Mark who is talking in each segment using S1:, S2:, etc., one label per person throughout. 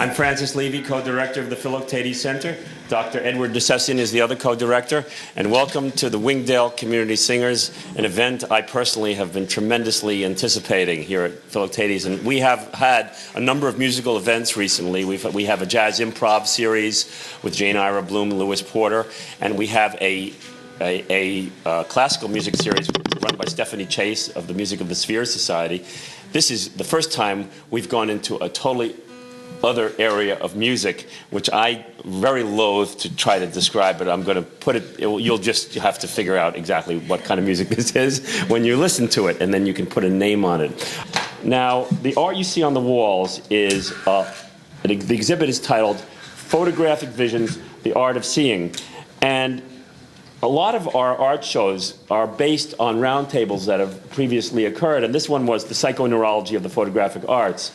S1: I'm Francis Levy, co-director of the Philoctetes Center. Dr. Edward DeSession is the other co-director. And welcome to the Wingdale Community Singers, an event I personally have been tremendously anticipating here at Philoctetes. And we have had a number of musical events recently. We have a jazz improv series with Jane Ira Bloom and Lewis Porter. And we have a classical music series run by Stephanie Chase of the Music of the Spheres Society. This is the first time we've gone into a totally other area of music, which I very loathe to try to describe, but I'm going to put it, you'll just have to figure out exactly what kind of music this is when you listen to it, and then you can put a name on it. Now, the art you see on the walls is, the exhibit is titled Photographic Visions, The Art of Seeing. And a lot of our art shows are based on roundtables that have previously occurred, and this one was the psychoneurology of the photographic arts.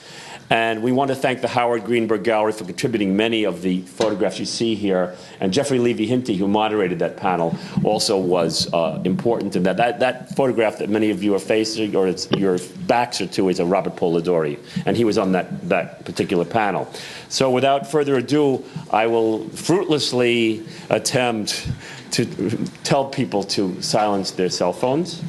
S1: And we want to thank the Howard Greenberg Gallery for contributing many of the photographs you see here. And Jeffrey Levy-Hinty, who moderated that panel, also was important in that. That photograph that many of you are facing, or your backs are to, is a Robert Polidori. And he was on that particular panel. So without further ado, I will fruitlessly attempt to tell people to silence their cell phones.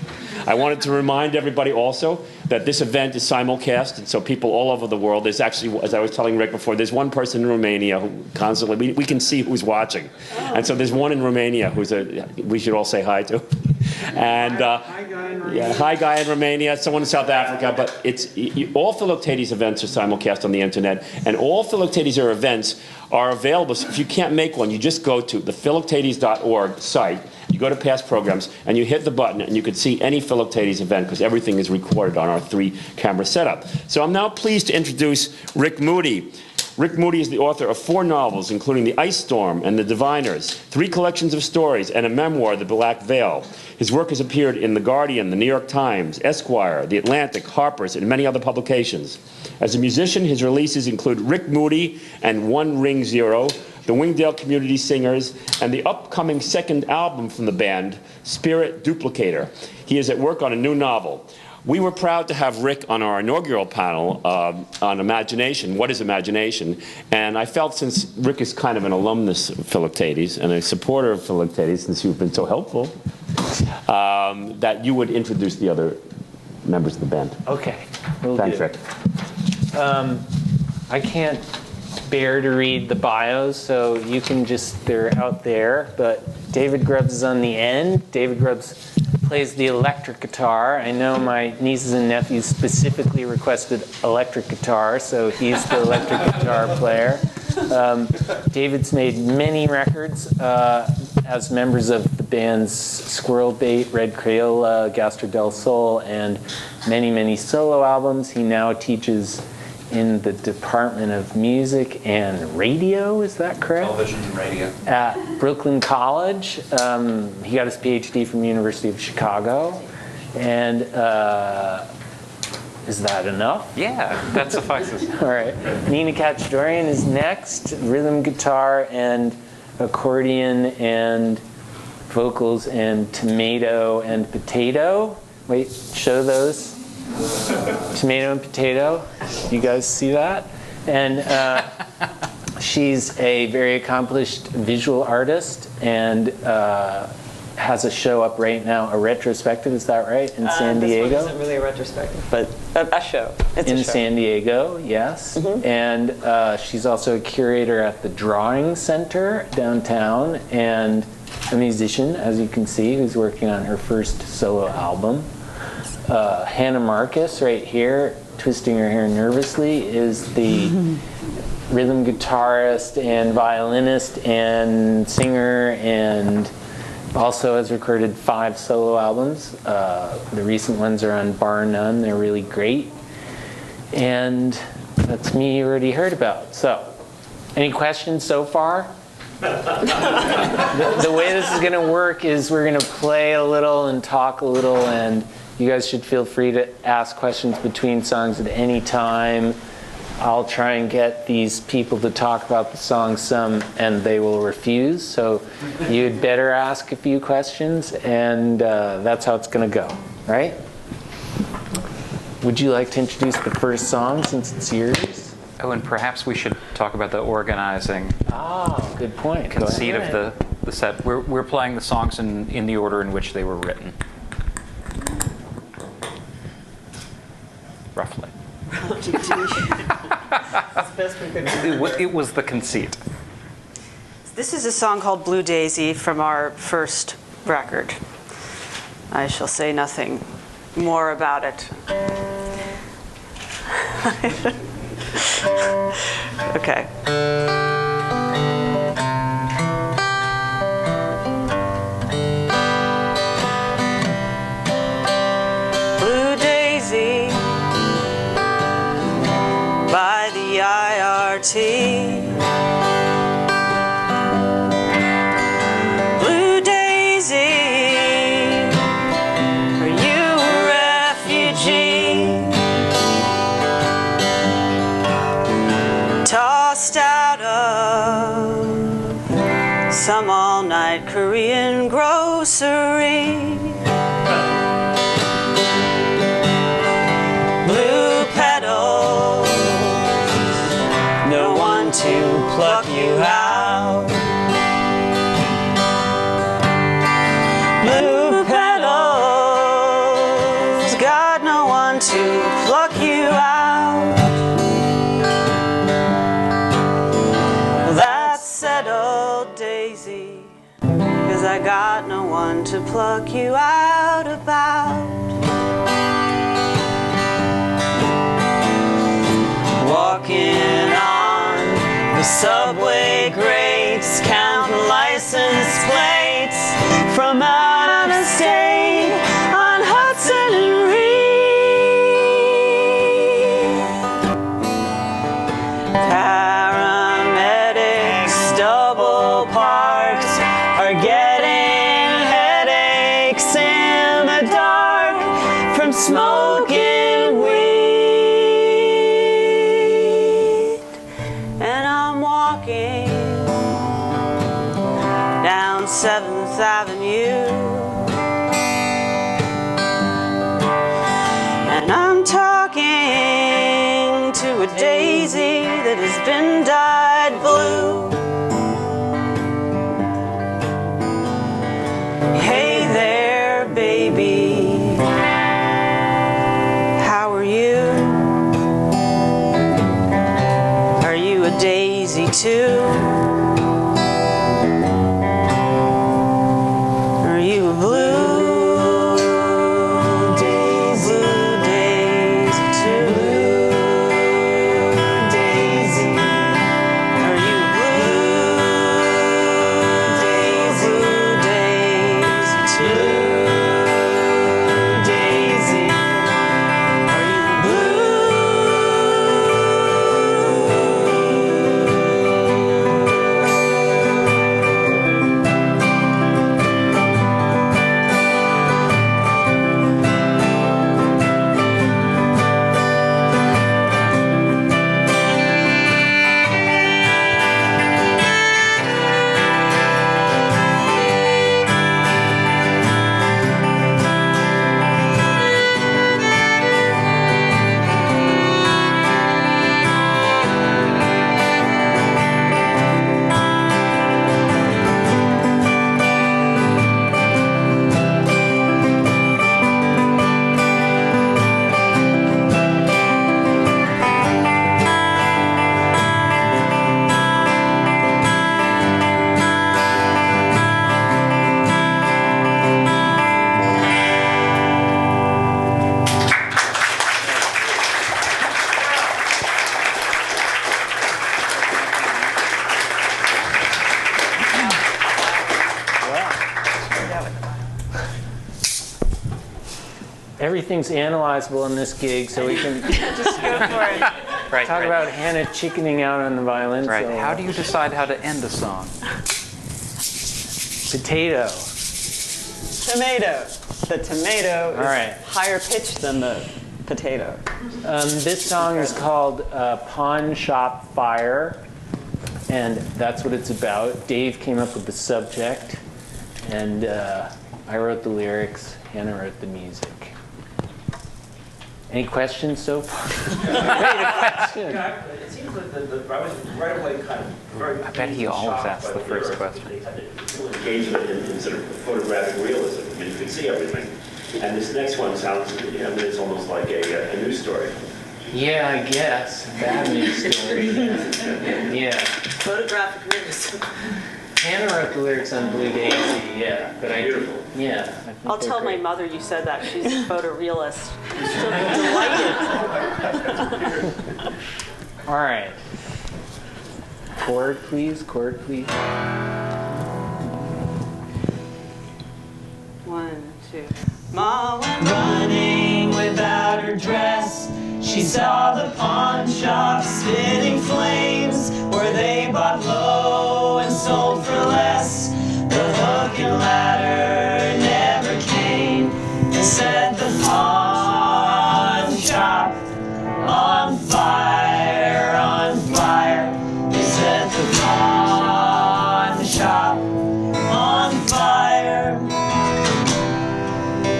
S1: I wanted to remind everybody also that this event is simulcast, and so people all over the world, there's actually, as I was telling Rick before, there's one person in Romania who constantly, we can see who's watching. And so there's one in Romania who's we should all say hi to. And
S2: hi, Guy in Romania.
S1: Yeah, hi, Guy in Romania, someone in South Africa, but all Philoctetes events are simulcast on the internet, and all Philoctetes events are available. So if you can't make one, you just go to the philoctetes.org site. You go to past programs, and you hit the button, and you can see any Philoctetes event, because everything is recorded on our 3-camera setup. So I'm now pleased to introduce Rick Moody. Rick Moody is the author of 4 novels, including The Ice Storm and The Diviners, 3 collections of stories, and a memoir, The Black Veil. His work has appeared in The Guardian, The New York Times, Esquire, The Atlantic, Harper's, and many other publications. As a musician, his releases include Rick Moody and One Ring Zero, the Wingdale Community Singers, and the upcoming second album from the band, Spirit Duplicator. He is at work on a new novel. We were proud to have Rick on our inaugural panel on imagination, what is imagination? And I felt, since Rick is kind of an alumnus of Philoctetes and a supporter of Philoctetes, since you've been so helpful, that you would introduce the other members of the band.
S3: Okay.
S1: Thanks, Rick.
S3: I can't bear to read the bios, so you can just, they're out there, but David Grubbs is on the end. David Grubbs plays the electric guitar. I know my nieces and nephews specifically requested electric guitar, so he's the electric guitar player. David's made many records as members of the bands Squirrel Bait, Red Crayola, Gastro del Sol, and many, many solo albums. He now teaches in the Department of Music and Radio, is that correct?
S4: Television and radio.
S3: At Brooklyn College. He got his PhD from the University of Chicago. And is that enough?
S4: Yeah, that suffices.
S3: All right. Nina Katchadourian is next. Rhythm guitar and accordion and vocals and tomato and potato. Wait, show those. Tomato and potato. You guys see that? And she's a very accomplished visual artist and has a show up right now, a retrospective, is that right, in San Diego?
S5: This one isn't really a retrospective, but a show. It's
S3: in
S5: a show.
S3: San Diego, yes. Mm-hmm. And she's also a curator at the Drawing Center downtown and a musician, as you can see, who's working on her first solo album. Hannah Marcus, right here, twisting her hair nervously, is the rhythm guitarist and violinist and singer, and also has recorded 5 solo albums. The recent ones are on Bar None. They're really great. And that's me you already heard about. So, any questions so far? The way this is going to work is we're going to play a little and talk a little, and you guys should feel free to ask questions between songs at any time. I'll try and get these people to talk about the song some, and they will refuse. So you'd better ask a few questions, and that's how it's going to go, right? Would you like to introduce the first song since it's yours?
S4: Oh, and perhaps we should talk talk about the organizing
S3: Oh, good point. Go
S4: conceit
S3: ahead.
S4: of the set. We're playing the songs in the order in which they were written. Roughly.
S5: As best we could.
S4: It was the conceit.
S5: This is a song called Blue Daisy from our first record. I shall say nothing more about it. Okay. Blue Daisy by the IRT. Blue Daisy, are you a refugee? Tossed out of some all-night Korean grocery. Blue petals, no one to pluck you out. Blue petals, got no one to pluck you out. That's settled, Daisy, 'cause I got no one to pluck you out about. Walking on the subway grates, counting license plates from out of state on Hudson and Reed. Paramedics, double parks, are getting headaches in the dark from smoking weed. And I'm walking down 7th Avenue, and I'm talking to a daisy that has been dyed blue. Hey there, baby, how are you? Are you a daisy too? Are you a blue daisy? Blue daisy too? Blue daisy. Are you a blue daisy? Blue daisy too? Daisy. Are you a
S3: Everything's analyzable in this gig, so we can
S5: Just go for it.
S4: Right.
S3: talk
S4: right.
S3: about Hannah chickening out on the violin.
S4: Right.
S3: So,
S4: How do you decide how to end a song?
S3: Potato.
S5: Tomato. The tomato is
S3: All right.
S5: higher pitched than the potato.
S3: This song is called Pawn Shop Fire, and that's what it's about. Dave came up with the subject, and I wrote the lyrics. Hannah wrote the music. Any questions so far? Wait, a question.
S2: It seems
S1: seems like I was right away kind of very.
S4: I bet he always asks the first question.
S1: They had full engagement in sort of photographic realism. I mean, you can see everything. And this next one sounds, I mean, it's almost like a news story.
S3: Yeah, I guess. Bad news story. Yeah.
S5: Photographic realism.
S3: Hannah wrote the lyrics on Blue Daisy, yeah. But
S1: Beautiful.
S3: I think
S5: I'll
S3: they're
S5: tell my
S3: great.
S5: mother you said that. She's a photorealist. She'll be delighted.
S3: All right. Chord, please. Chord, please.
S5: 1, 2. Ma went
S2: Running without her dress, she saw the pawn shop spitting flames, where they bought low and sold for less. The hook and ladder never came. They set the pawn shop on fire, on fire. They set the pawn shop on fire.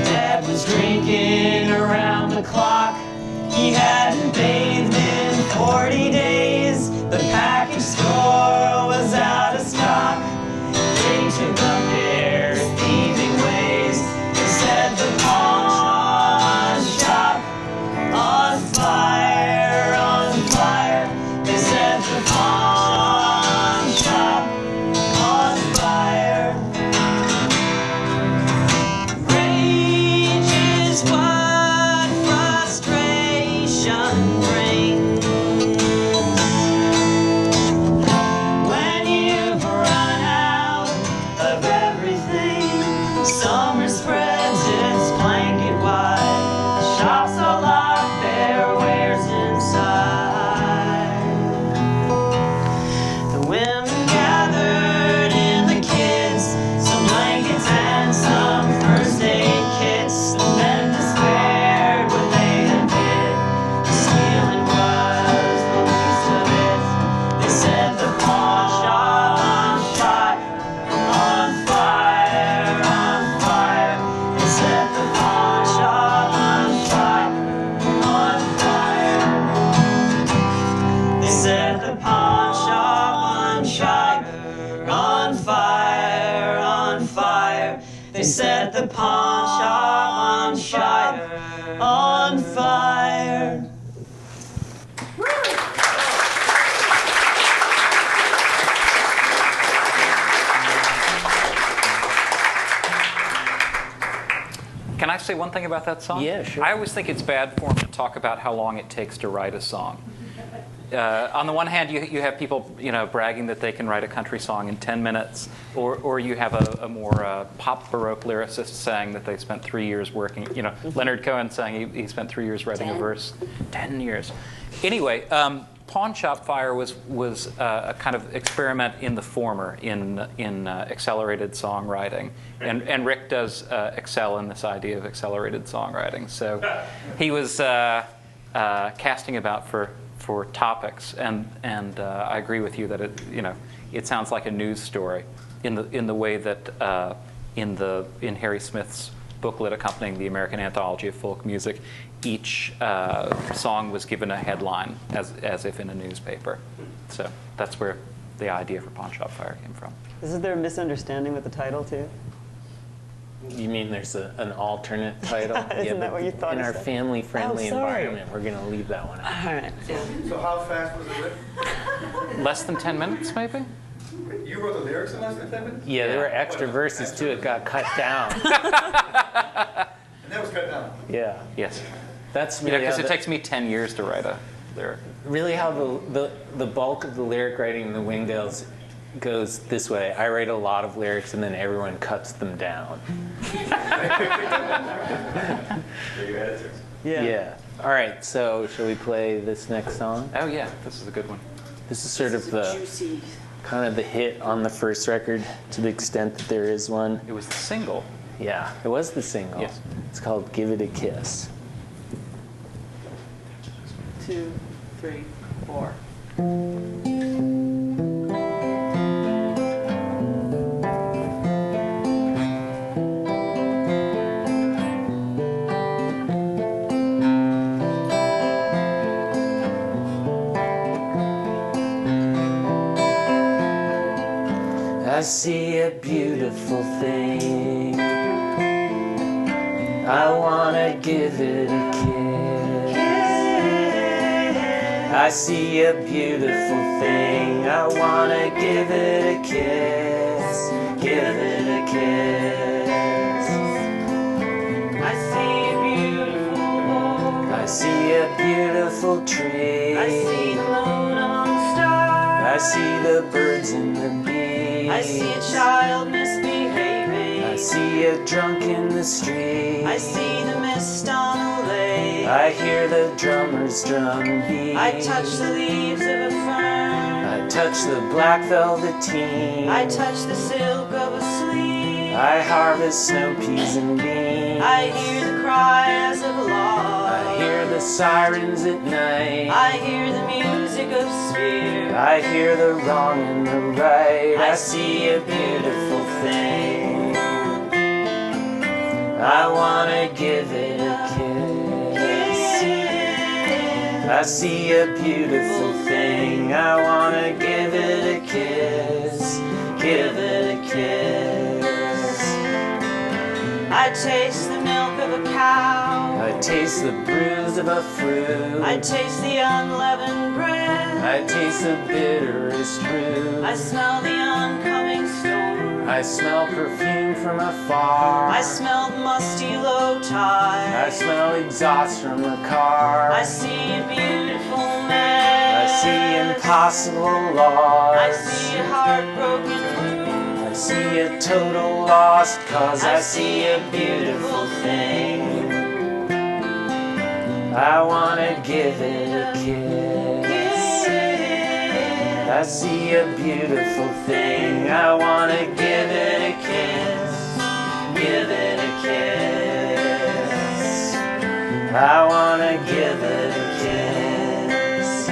S2: Dad was drinking around the clock. He hadn't bathed in 40 days. The package store was out of stock. They took up their thieving ways. They set the pawn shop on fire, on fire. They set the pawn shop on fire. Rage is what frustration brings. When you've run out of everything, summer spreads its blanket wide. Shops all lock their wares inside. The women gathered in the kids, some blankets and some first aid kits. The men despaired what they had did. The stealing was the least of it. They set the pawn shop on fire, on fire, on fire. They set the pawn shop on fire, on fire. They set the pawn shop on fire, on fire, on fire. They set the pawn shop on fire, on fire.
S4: Can I say one thing about that song?
S3: Yeah, sure.
S4: I always think it's bad form to talk about how long it takes to write a song. On the one hand, you have people, bragging that they can write a country song in 10 minutes, or you have a more pop baroque lyricist saying that they spent 3 years working. Leonard Cohen saying he spent 3 years writing a verse. 10 years. Anyway, Pawn Shop Fire was a kind of experiment in the former, in accelerated songwriting, and Rick does excel in this idea of accelerated songwriting. So he was casting about for topics, and I agree with you that it sounds like a news story in the way that in Harry Smith's booklet accompanying the American Anthology of Folk Music, each song was given a headline as if in a newspaper. So that's where the idea for Pawn Shop Fire came from.
S6: Isn't there a misunderstanding with the title too?
S3: You mean there's an alternate title?
S6: Isn't that what you thought
S3: In
S6: it
S3: our
S6: said?
S3: family-friendly
S6: Oh, sorry.
S3: environment, we're going to leave that one out.
S6: All right. Yeah.
S7: So how fast was it written?
S4: Less than 10 minutes, maybe?
S7: You wrote the lyrics in less than 10 minutes?
S3: Yeah, there were extra verses too. It got cut down.
S7: And that was cut down.
S3: Yeah,
S4: Yes.
S3: that's really
S4: Because
S3: how
S4: it takes me 10 years to write a lyric.
S3: really how the bulk of the lyric writing in the Wingdales goes this way. I write a lot of lyrics and then everyone cuts them down.
S1: They're your editors.
S3: Yeah. All right. So shall we play this next song?
S4: Oh yeah, this is a good one.
S3: This is sort of the
S5: Juicy.
S3: kind of the hit on the first record, to the extent that there is one.
S4: It was the single.
S3: Yeah, it was the single.
S4: Yes.
S3: It's called "Give It a Kiss."
S5: 2, 3, 4.
S3: a beautiful thing. I wanna give it a kiss. I see a beautiful thing. I wanna give it a kiss. Give it a kiss.
S5: I see a beautiful boy.
S3: I see a beautiful tree.
S5: I see the moon among stars.
S3: I see the birds and the bees.
S5: I see a child misbehaving.
S3: I see a drunk in the street.
S5: I see the mist on a lake.
S3: I hear the drummer's drum beat.
S5: I touch the leaves of a fern.
S3: I touch the black velveteen.
S5: I touch the silk of a sleeve.
S3: I harvest snow peas and beans.
S5: I hear the cries of a lark.
S3: I hear the sirens at night.
S5: I hear the music of spheres.
S3: I hear the wrong and the right. I see a beautiful thing. I wanna give it a kiss. I see a beautiful thing. I wanna give it a kiss. Give it a kiss.
S5: I taste the milk of a cow.
S3: I taste the bruise of a fruit.
S5: I taste the unleavened bread.
S3: I taste the bitterest fruit.
S5: I smell the oncoming storm.
S3: I smell perfume from afar.
S5: I smell musty low tide.
S3: I smell exhaust from a car.
S5: I see a beautiful man.
S3: I see impossible laws.
S5: I see a heartbroken moon.
S3: I see a total lost cause. I see a beautiful thing. I wanna give it a kiss. I see a beautiful thing. I wanna give it a kiss. Give it a kiss. I wanna give it a kiss.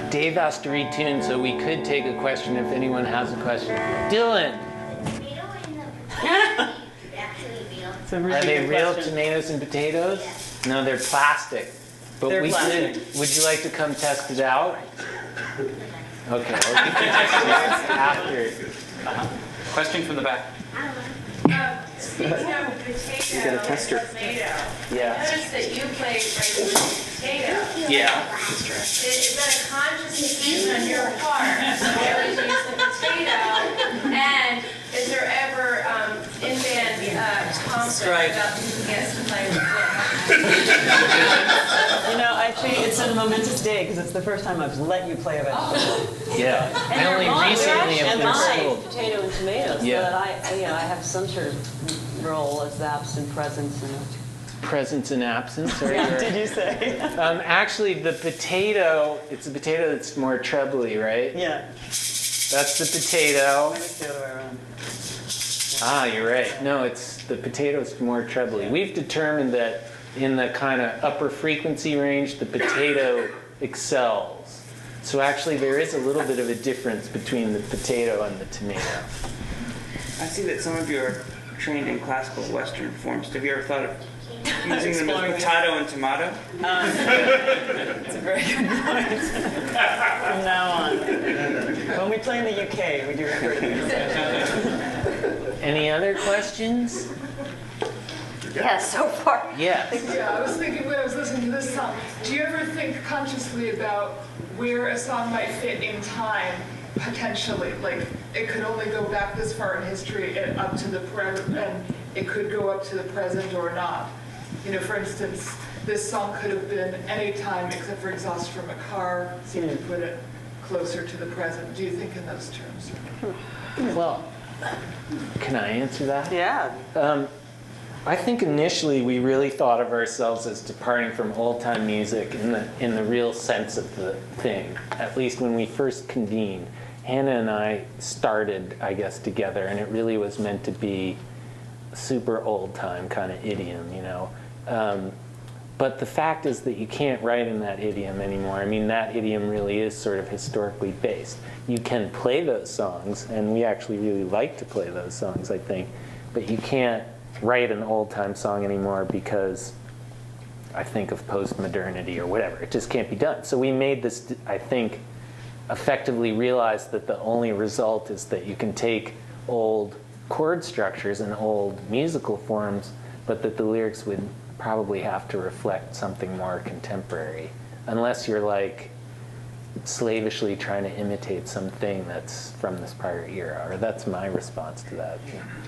S3: Dave asked to retune, so we could take a question if anyone has a question. Dylan,
S6: It's a really
S3: are they
S6: good
S3: real
S6: question.
S3: tomatoes and potatoes? No, they're plastic. But
S6: They're
S3: we
S6: plastic.
S3: could. Would you like to come test it out? Okay, well, we can test it out after.
S4: Question from the back.
S8: Speaking of potato,
S3: got a tester.
S8: tomato,
S3: Yeah.
S8: notice that you played right with potato.
S3: Yeah.
S8: Is that a conscious decision on your part to always use the potato? And is there ever in-band conflict about who gets to play with what?
S6: You know, actually, it's a momentous day because it's the first time I've let you play a vegetable.
S3: Yeah. I only recently have been schooled.
S9: Potato and tomatoes,
S3: Yeah.
S9: so that I have some sort of role as absent presence in it.
S3: Presence and absence. Or
S6: Yeah, did you say?
S3: actually, the potato, it's a potato that's more trebly, right?
S6: Yeah.
S3: That's the potato.
S6: Maybe it's the other way around.
S3: Ah, you're right. No, it's the potato's more trebly. We've determined that in the kind of upper frequency range, the potato excels. So actually, there is a little bit of a difference between the potato and the tomato.
S10: I see that some of you are trained in classical Western forms. Have you ever thought of using them as potato and tomato?
S6: It's a very good point. From now on. When we play in the UK, we do refer to these.
S3: Any other questions?
S9: Yeah, so far.
S3: Yes.
S11: Yeah, I was thinking when I was listening to this song, do you ever think consciously about where a song might fit in time, potentially? Like, it could only go back this far in history and up to the present, and it could go up to the present or not. You know, for instance, this song could have been any time except for exhaust from a car, seemed to put it closer to the present. Do you think in those terms?
S3: Well, can I answer that?
S6: Yeah.
S3: I think initially we really thought of ourselves as departing from old-time music in the real sense of the thing. At least when we first convened, Hannah and I started, I guess, together, and it really was meant to be super old-time kind of idiom, you know. But the fact is that you can't write in that idiom anymore. I mean, that idiom really is sort of historically based. You can play those songs, and we actually really like to play those songs, I think, but you can't write an old-time song anymore because I think of post-modernity or whatever. It just can't be done. So we made this, I think, effectively realize that the only result is that you can take old chord structures and old musical forms, but that the lyrics would probably have to reflect something more contemporary, unless you're like slavishly trying to imitate something that's from this prior era, or that's my response to that.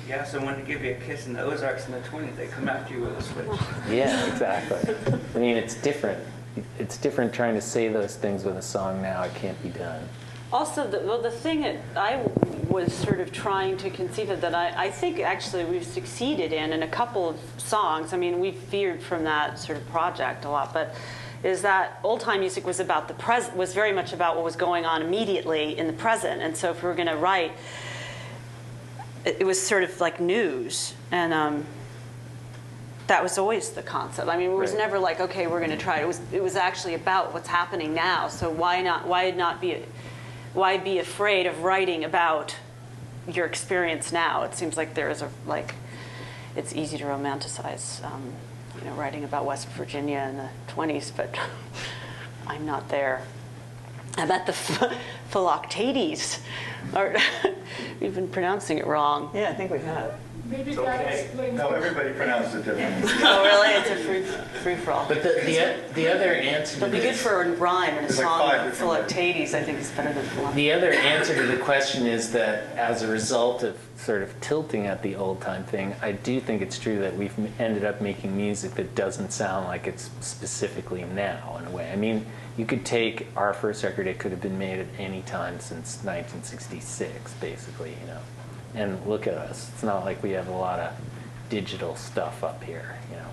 S10: Yeah, someone to give you a kiss in the Ozarks in the 20s, they come after you with a switch.
S3: Yeah, exactly. I mean, it's different. It's different trying to say those things with a song now. It can't be done.
S9: Also, the thing that I was sort of trying to conceive of that I think actually we've succeeded in a couple of songs. I mean, we veered from that sort of project a lot, but is that old-time music was about the present, was very much about what was going on immediately in the present. And so if we were going to write, it was sort of like news. And that was always the concept. I mean, it was never like, okay, we're going to try it. It was actually about what's happening now. So why be afraid of writing about your experience now? It seems like there is it's easy to romanticize, you know, writing about West Virginia in the 20s, but I'm not there. How about the Philoctetes? We've been pronouncing it wrong.
S6: Yeah, I think we have.
S11: Maybe
S7: It's
S11: that
S7: okay.
S11: explains.
S7: No, everybody pronounced it differently.
S9: Oh, really? It's a free-for-all.
S3: But the other answer to
S9: It'd be good
S3: this,
S9: for a rhyme in a
S7: There's like
S9: song.
S7: 5 different
S9: Philoctetes, I think, is better than Philoctetes.
S3: the other answer to the question is that as a result of sort of tilting at the old time thing, I do think it's true that we've ended up making music that doesn't sound like it's specifically now in a way. I mean, you could take our first record, it could have been made at any time since 1966, basically, you know. And look at us. It's not like we have a lot of digital stuff up here, you know.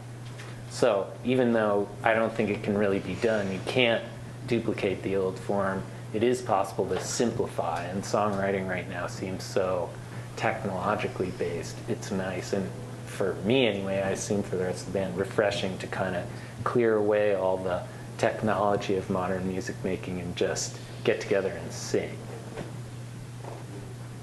S3: So even though I don't think it can really be done, you can't duplicate the old form. It is possible to simplify, and songwriting right now seems so technologically based. It's nice, and for me anyway, I assume for the rest of the band, refreshing to kind of clear away all the technology of modern music making and just get together and sing.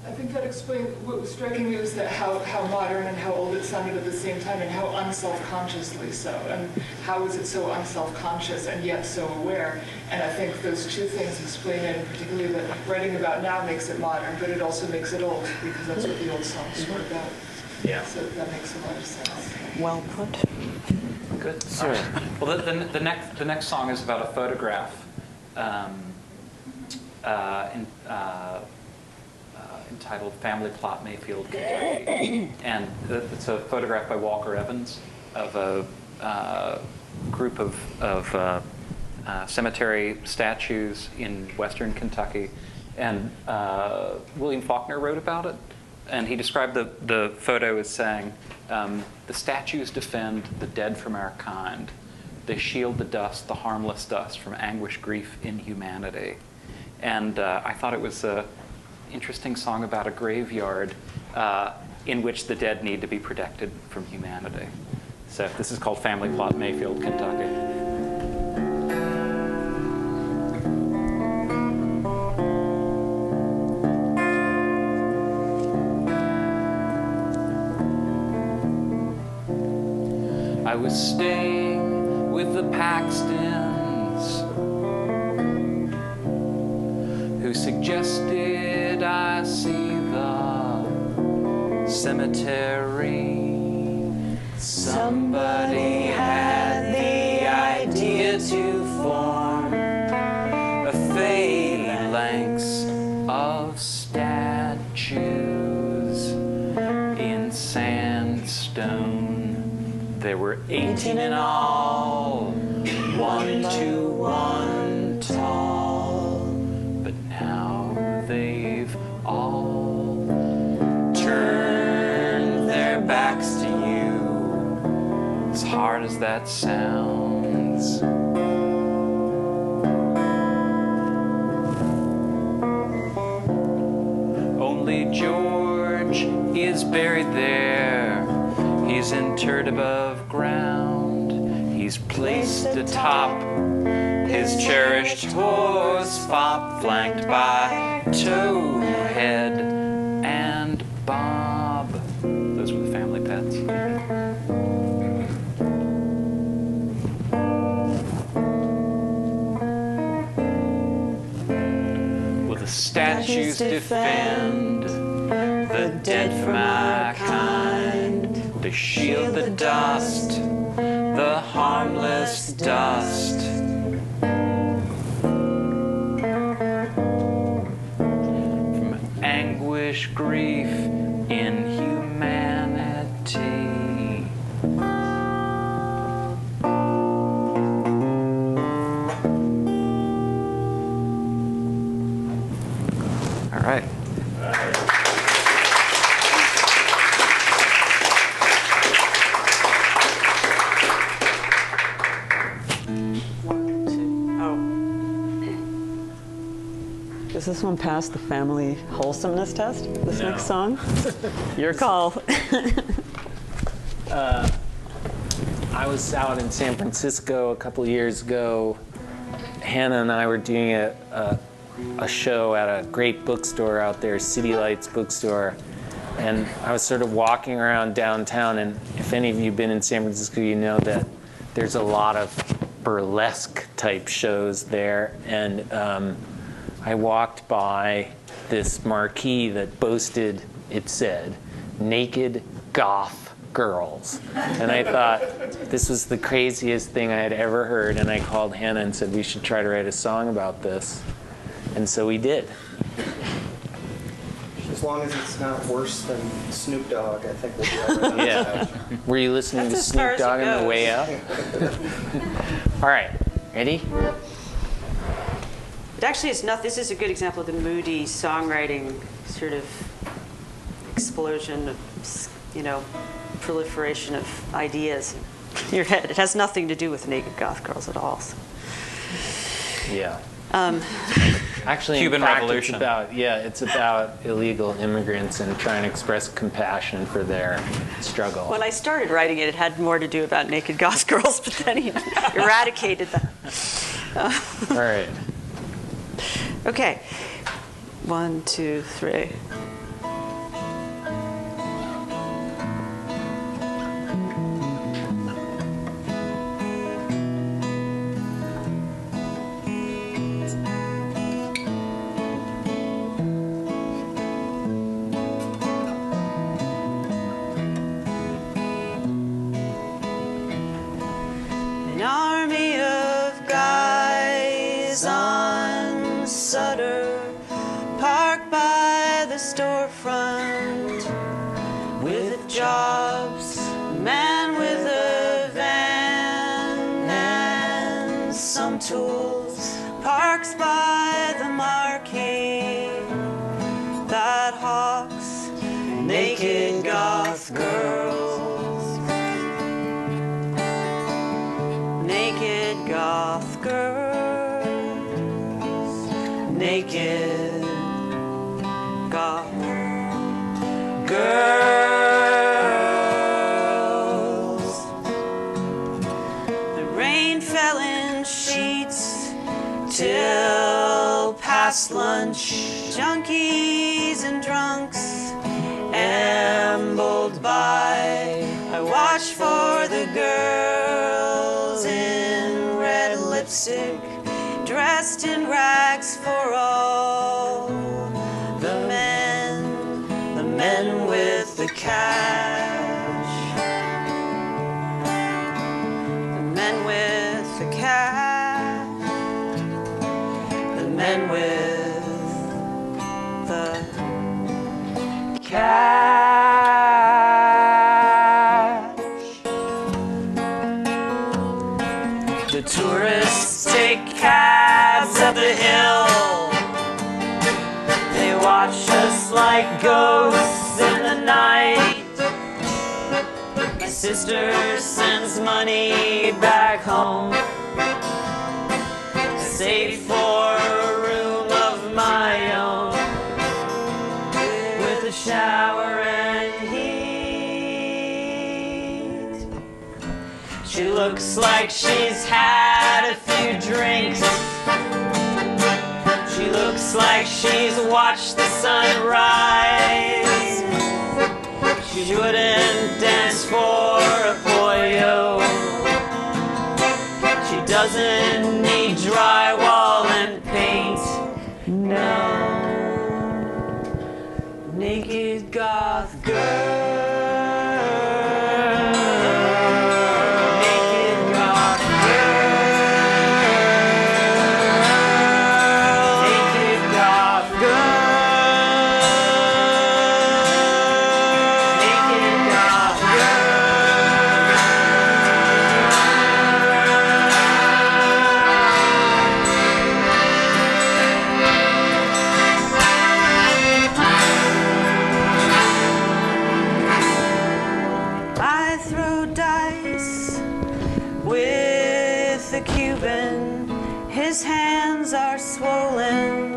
S11: I think that explains what was striking me was that how modern and how old it sounded at the same time, and how unself-consciously so. And how is it so unself-conscious and yet so aware? And I think those two things explain it, and particularly that writing about now makes it modern, but it also makes it old, because that's what the old songs were about.
S3: Yeah.
S11: So that makes a lot of sense.
S6: Well put.
S4: Good. Well, the next song is about a photograph entitled "Family Plot, Mayfield, Kentucky," and it's a photograph by Walker Evans of a group of cemetery statues in western Kentucky, and William Faulkner wrote about it, and he described the photo as saying, "The statues defend the dead from our kind. They shield the dust, the harmless dust, from anguish, grief, inhumanity." And I thought it was a interesting song about a graveyard in which the dead need to be protected from humanity. So this is called "Family Plot, Mayfield, Kentucky." I was staying with the Paxtons, who suggested I see the cemetery. Somebody had the idea to form a phalanx of statues in sandstone. There were 18 in all, 1 to 1 tall. But now they've all turned their backs to you, as hard as that sounds. Only George is buried there, He's interred above ground. He's placed atop his cherished horse fop, flanked by Towhead and Bob. Those were the family pets. Will the statues defend the dead from our kind? They shield the dust, the harmless dust. From anguish, grief, inhumanity. All right.
S6: Does this one pass the family wholesomeness test? This next song? Your call.
S3: I was out in San Francisco a couple years ago. Hannah and I were doing a show at a great bookstore out there, City Lights bookstore. And I was sort of walking around downtown, and if any of you have been in San Francisco, you know that there's a lot of burlesque type shows there. And I walked by this marquee that boasted, it said, "Naked Goth Girls." And I thought this was the craziest thing I had ever heard, and I called Hannah and said we should try to write a song about this. And so we did.
S12: As long as it's not worse than Snoop Dogg, I think we'll be all right.
S3: Yeah. Were you listening
S5: That's
S3: to
S5: as far
S3: Snoop
S5: as it
S3: Dogg on the
S5: goes.
S3: way out? All right, ready?
S5: It actually is not. This is a good example of the Moody songwriting sort of explosion of, proliferation of ideas in your head. It has nothing to do with Naked Goth Girls at all. So.
S3: Yeah. Actually,
S4: Cuban
S3: in fact,
S4: Revolution.
S3: It's about illegal immigrants and trying to express compassion for their struggle.
S5: When I started writing it, it had more to do about Naked Goth Girls, but then he eradicated that.
S3: All right.
S5: Okay. 1, 2, 3. An army of guys on Sutter, parked by the storefront, with jobs, man with a van and some tools, parks by the marquee that hawks naked goth girls, naked goth girls, naked goth girls. The rain fell in sheets till past lunch. Junkies and drunks ambled by. I watched for the girls in red lipstick, dressed in rags for all. The men with the cash. The men with the cash. The men with the cash. The tourists take cabs up the hill. They watch us like ghosts in the night. My sister sends money back home, save for a room of my own, with a shower and heat. She looks like she's had a few drinks. She looks like she's watched the sunrise. She wouldn't dance for a pollo. She doesn't need drywall and paint. No. Naked goth girl. His hands are swollen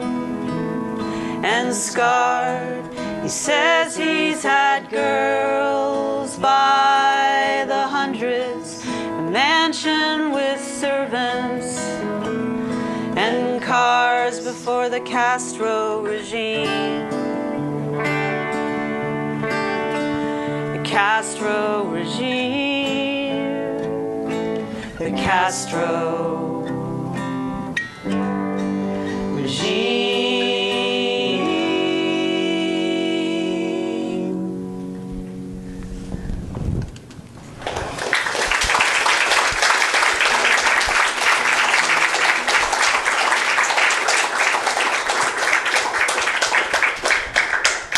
S5: and scarred. He says he's had girls by the hundreds, a mansion with servants and cars before the Castro regime. The Castro regime. The Castro regime.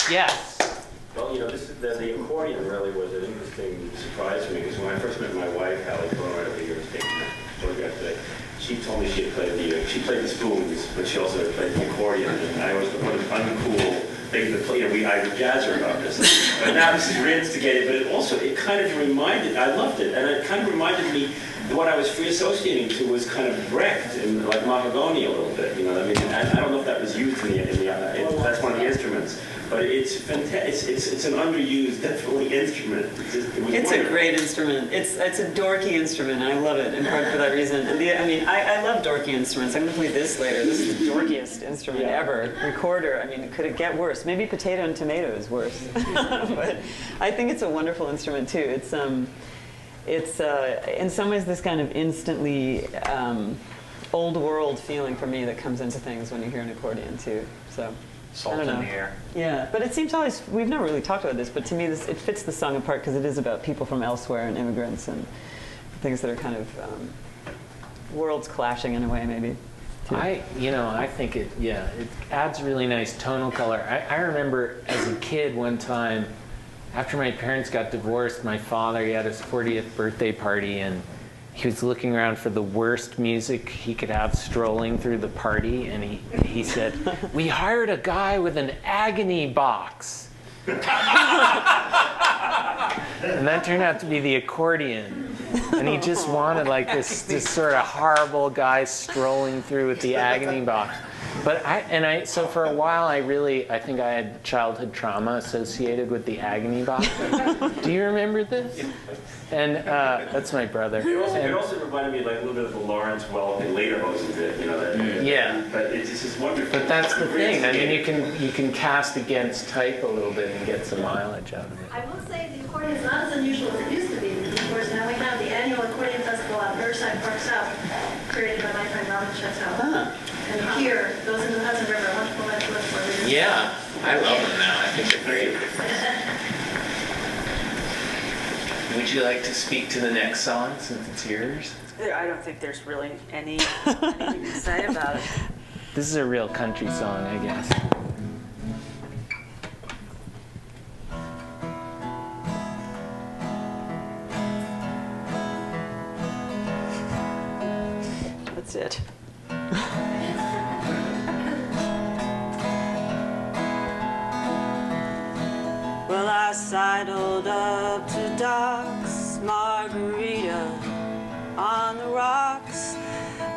S4: Yes.
S1: Well, you know, the accordion really was an interesting surprise for me, because when I first met my wife, Hallie, right over here, taking a photograph today, she told me she had played the spoons, but she also had played the accordion, and I was one of the uncool things to play. You know, I would jazz her about this, but now this is reinstigated. But it kind of reminded. I loved it, and it kind of reminded me what I was free associating to was kind of Brecht and like mahogany a little bit. You know, I mean, I don't know if that was used in the that's one of the instruments. But it's fantastic. It's an underused, definitely instrument.
S6: It's a great instrument. It's a dorky instrument, and I love it in part for that reason. And I love dorky instruments. I'm going to play this later. This is the dorkiest instrument ever. Recorder. I mean, could it get worse? Maybe potato and tomato is worse. But I think it's a wonderful instrument too. It's in some ways this kind of instantly old world feeling for me that comes into things when you hear an accordion too. So.
S4: Salt in the air.
S6: Yeah, but it seems always, we've never really talked about this, but to me it fits the song apart because it is about people from elsewhere and immigrants and things that are kind of worlds clashing in a way, maybe. Too.
S3: I think it adds really nice tonal color. I remember as a kid one time, after my parents got divorced, my father, he had his 40th birthday party, and he was looking around for the worst music he could have strolling through the party, and he said, "We hired a guy with an agony box." And that turned out to be the accordion. And he just wanted like this sort of horrible guy strolling through with the agony box. But so for a while I think I had childhood trauma associated with the agony box. Do you remember this? And that's my brother.
S1: It also reminded me like a little bit of the Lawrence Welk and later Hosen bit, you know. But it's just wonderful.
S3: But that's the thing. I mean, you can cast against type a little bit and get some mileage out of it.
S8: I will say the accordion is not as unusual as it used to be. Of course, now we have the annual accordion festival at Riverside Park South, created by my friend Robin Chateau. And here, those in the Hudson River, wonderful place to look for.
S3: Yeah, I love them now. I think they're great. Would you like to speak to the next song since it's yours?
S9: I don't think there's really anything to say about it.
S3: This is a real country song, I guess.
S6: That's it.
S5: Well, I sidled up to Doc's margarita on the rocks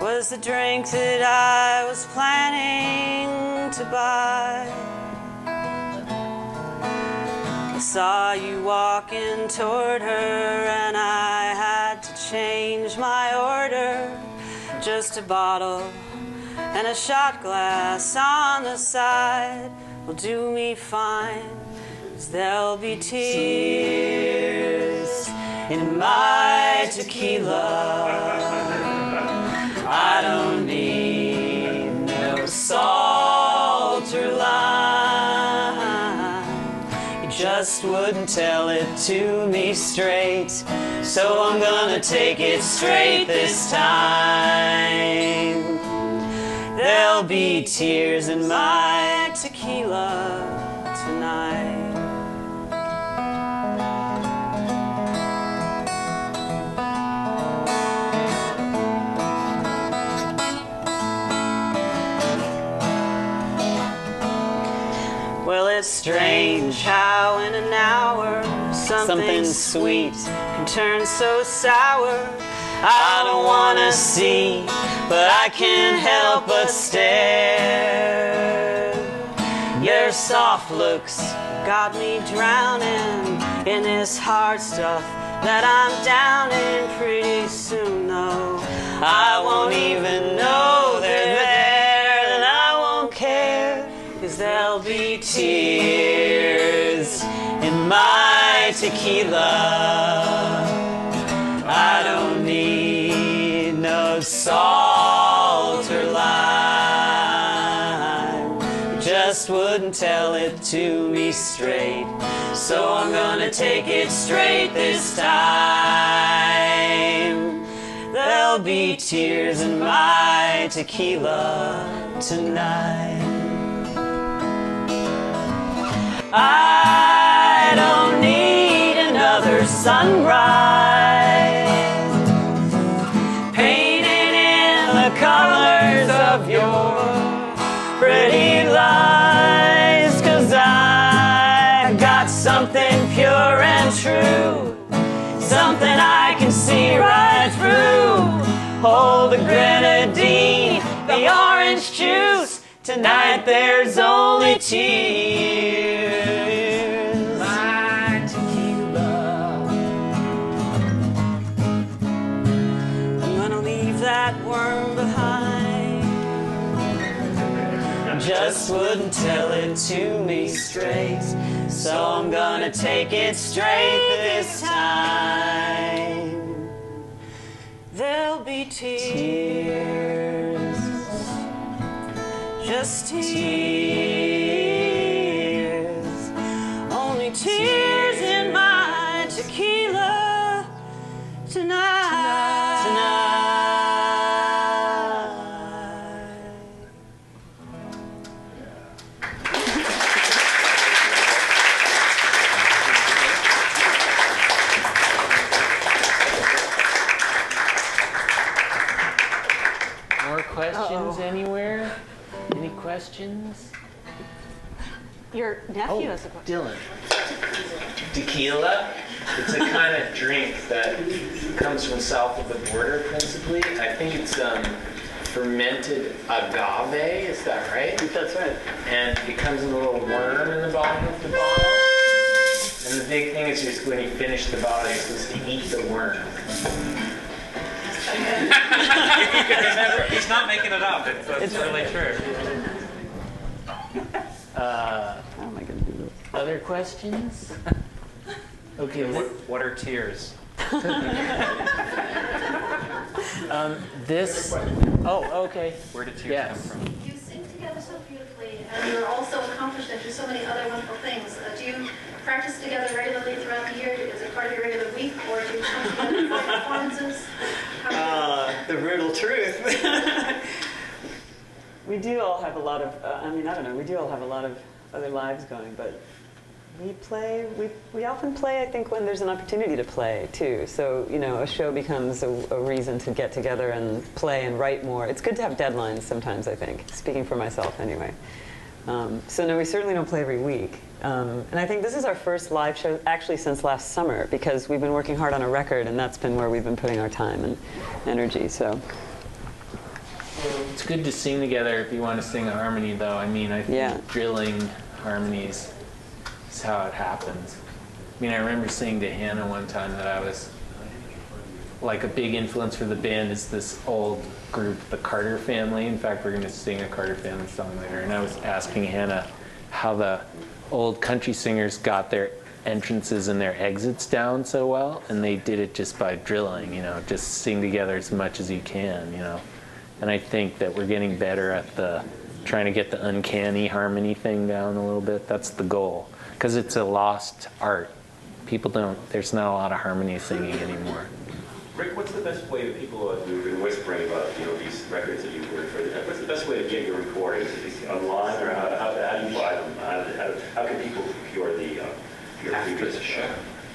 S5: was the drink that I was planning to buy. I saw you walking toward her and I had
S9: had to change my order. Just a bottle and a shot glass on the side will do me fine. 'Cause there'll be tears in my tequila. I don't need no salt or lime. You just wouldn't tell it to me straight, so I'm gonna take it straight this time. There'll be tears in my tequila tonight. Well, it's strange how in an hour something sweet can turn so sour. I don't wanna see, but I can't help but stare. Your soft looks got me drowning in this hard stuff that I'm down in. Pretty soon though, I won't even know they're there, and I won't care, 'cause there'll be tears in my tequila. I don't need no salt or lime. You just wouldn't tell it to me straight, so I'm gonna take it straight this time. There'll be tears in my tequila tonight. I don't need another sunrise painted in the colors of your pretty lies, 'cause I got something pure and true, something I can see right through. Hold the grenadine, the orange juice, tonight there's only tears. My tequila. I'm gonna leave that worm behind. Just wouldn't tell it to me straight, so I'm gonna take it straight this time. There'll be tears, just tears, only tears in my tequila tonight.
S3: More questions anywhere? Any questions?
S9: Your nephew has a question.
S3: Dylan.
S13: Tequila, it's a kind of drink that comes from south of the border principally. I think it's fermented agave, is that right?
S6: That's right.
S13: And it comes in a little worm in the bottom of the bottle. And the big thing is just when you finish the bottle, you're supposed to eat the worm.
S4: You can remember, he's not making it up. It's really true.
S6: How am I going to do this?
S3: Other questions? Okay.
S4: What are tears?
S3: This. Oh, okay.
S4: Where did tears
S3: Yes.
S4: come from?
S8: You sing together so beautifully, and you're also accomplished and do so many other wonderful things. Do you practice together regularly throughout the year? Is it part of your regular week, or do you come together for performances?
S6: The brutal truth. We do all have a lot of, we do all have a lot of other lives going, but we play, we often play, I think, when there's an opportunity to play, too. So, a show becomes a reason to get together and play and write more. It's good to have deadlines sometimes, I think, speaking for myself anyway. So, no, we certainly don't play every week. And I think this is our first live show, actually, since last summer, because we've been working hard on a record, and that's been where we've been putting our time and energy, so.
S3: It's good to sing together if you want to sing a harmony, though. I think drilling harmonies is how it happens. I remember saying to Hannah one time that I was like a big influence for the band is this old group, the Carter Family. In fact, we're going to sing a Carter Family song later. And I was asking Hannah how the old country singers got their entrances and their exits down so well, and they did it just by drilling, you know, just sing together as much as you can, you know. And I think that we're getting better at trying to get the uncanny harmony thing down a little bit. That's the goal, because it's a lost art. There's not a lot of harmony singing anymore.
S1: Rick, what's the best way that people who've been whispering about, you know, these records that you've referred to, what's the best way to get your recordings? Is it online, or how do you buy them? How can people procure your previous show?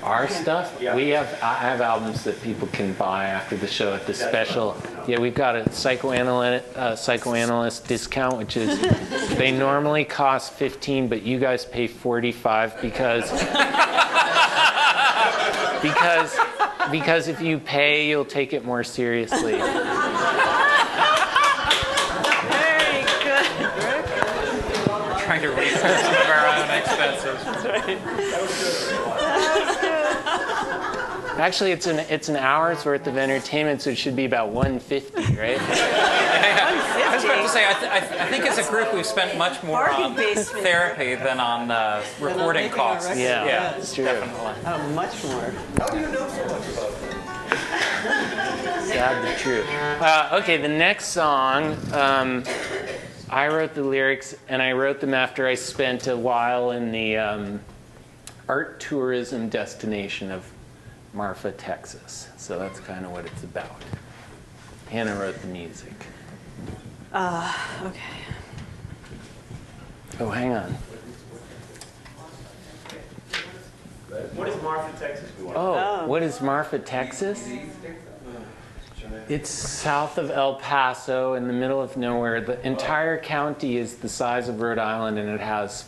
S3: Our stuff?
S1: Yeah.
S3: I have albums that people can buy after the show at the special. Yeah, we've got a psychoanalyst discount, which is they normally cost 15, but you guys pay 45 because if you pay, you'll take it more seriously.
S9: Very good, Rick.
S4: Trying to research some of our own expenses.
S9: That's right.
S3: Actually, it's an hour's worth of entertainment, so it should be about $150, right?
S4: I was about to say, I think as a group we've spent much more on therapy than on recording costs.
S3: Yeah, it's true.
S4: Definitely.
S9: Oh, much more.
S7: How do you know so much about them?
S3: Sad but true. Okay, the next song, I wrote the lyrics, and I wrote them after I spent a while in the art tourism destination of Marfa, Texas. So that's kind of what it's about. Hannah wrote the music.
S9: Okay.
S3: Oh, hang on.
S1: What is Marfa, Texas?
S3: What is Marfa, Texas? It's south of El Paso, in the middle of nowhere. The entire county is the size of Rhode Island, and it has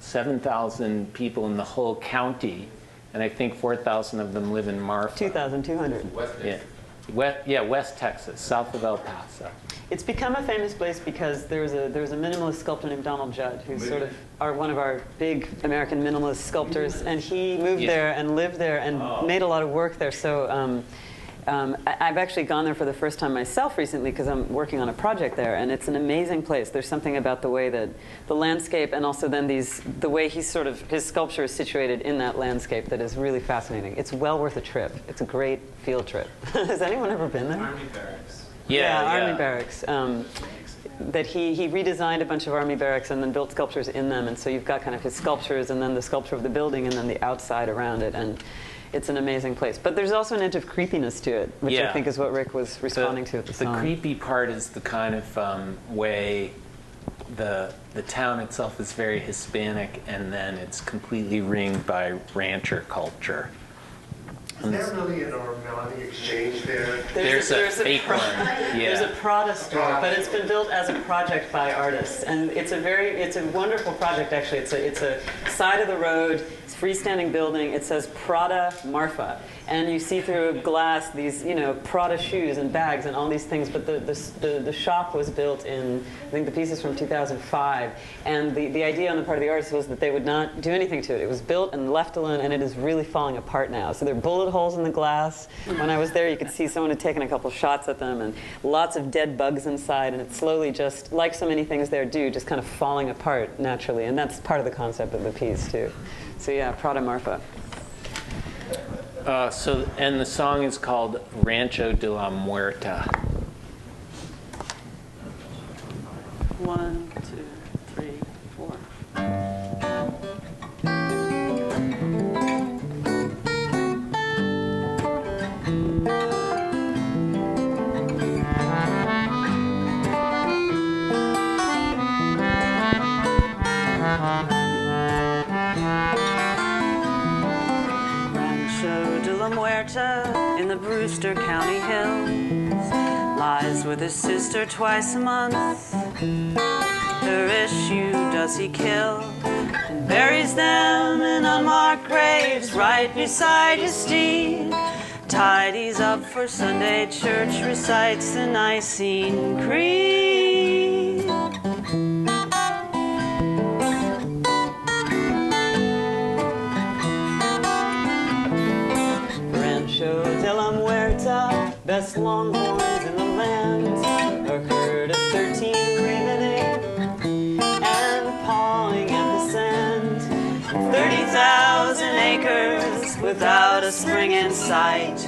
S3: 7,000 people in the whole county. And I think 4,000 of them live in Marfa.
S9: 2,200.
S3: Yeah, West Texas, south of El Paso.
S9: It's become a famous place because there's a minimalist sculptor named Donald Judd, who's sort of one of our big American minimalist sculptors, and he moved there and lived there and made a lot of work there. So I've actually gone there for the first time myself recently because I'm working on a project there, and it's an amazing place. There's something about the way that the landscape, and also then the way his sculpture is situated in that landscape, that is really fascinating. It's well worth a trip. It's a great field trip. Has anyone ever been there?
S13: Army barracks.
S9: Yeah, Army barracks. That he redesigned a bunch of army barracks and then built sculptures in them, and so you've got kind of his sculptures and then the sculpture of the building and then the outside around it, and it's an amazing place. But there's also an edge of creepiness to it, which I think is what Rick was responding to at the song.
S3: The creepy part is the kind of way the town itself is very Hispanic, and then it's completely ringed by rancher culture.
S7: Is there really an Armani exchange there?
S3: There's a fake one.
S9: There's a Prada store, but it's been built as a project by artists, and it's a wonderful project actually. It's a side of the road, it's a freestanding building. It says Prada Marfa, and you see through glass these Prada shoes and bags and all these things. But the shop was built in, I think the piece is from 2005, and the idea on the part of the artists was that they would not do anything to it. It was built and left alone, and it is really falling apart now. So there are bullet holes in the glass. When I was there, you could see someone had taken a couple shots at them, and lots of dead bugs inside, and it's slowly, just like so many things there do, just kind of falling apart naturally. And that's part of the concept of the piece too. So yeah, Prada Marfa.
S3: And the song is called Rancho de la Muerta.
S9: 1, 2, 3, 4. Rancho de la Muerta in the Brewster County Hills lies with his sister twice a month. Her issue does he kill and buries them in unmarked graves right beside his steed. Tidies up for Sunday church, recites the Nicene Creed. Rancho de la Muerta
S6: best longhorns in the land, a herd of 13 ravening and pawing at the sand. 30,000 acres without a spring in sight.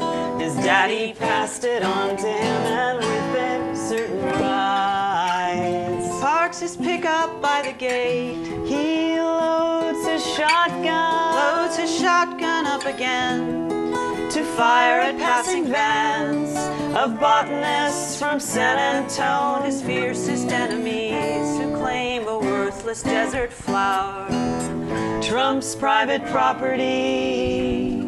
S6: His daddy passed it on to him, and with it, certain rides. Parks his pickup by the gate. He loads his shotgun up again to fire at passing vans of botanists from San Antone, his fiercest enemies who claim a worthless desert flower, Trump's private property.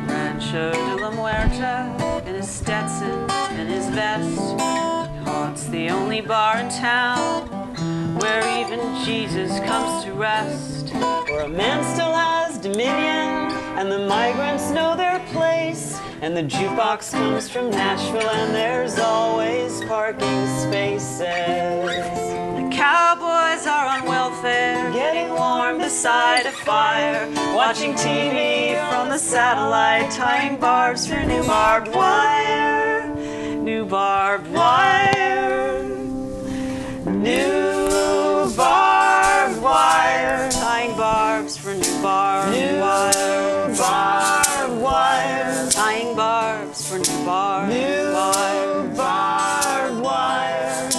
S6: Rancho de la Muerta in his Stetson and his vest, haunts the only bar in town where even Jesus comes to rest. Where a man still has dominion and the migrants know their place, and the jukebox comes from Nashville and there's always parking spaces. The cowboys are on welfare, getting warm beside a fire, watching TV from the satellite, tying barbs for new barbed wire. New barbed wire. New barbed wire. Tying barbs for new barbed wire. New barbed wire. Tying barbs for new barbed wire. New barbed wire.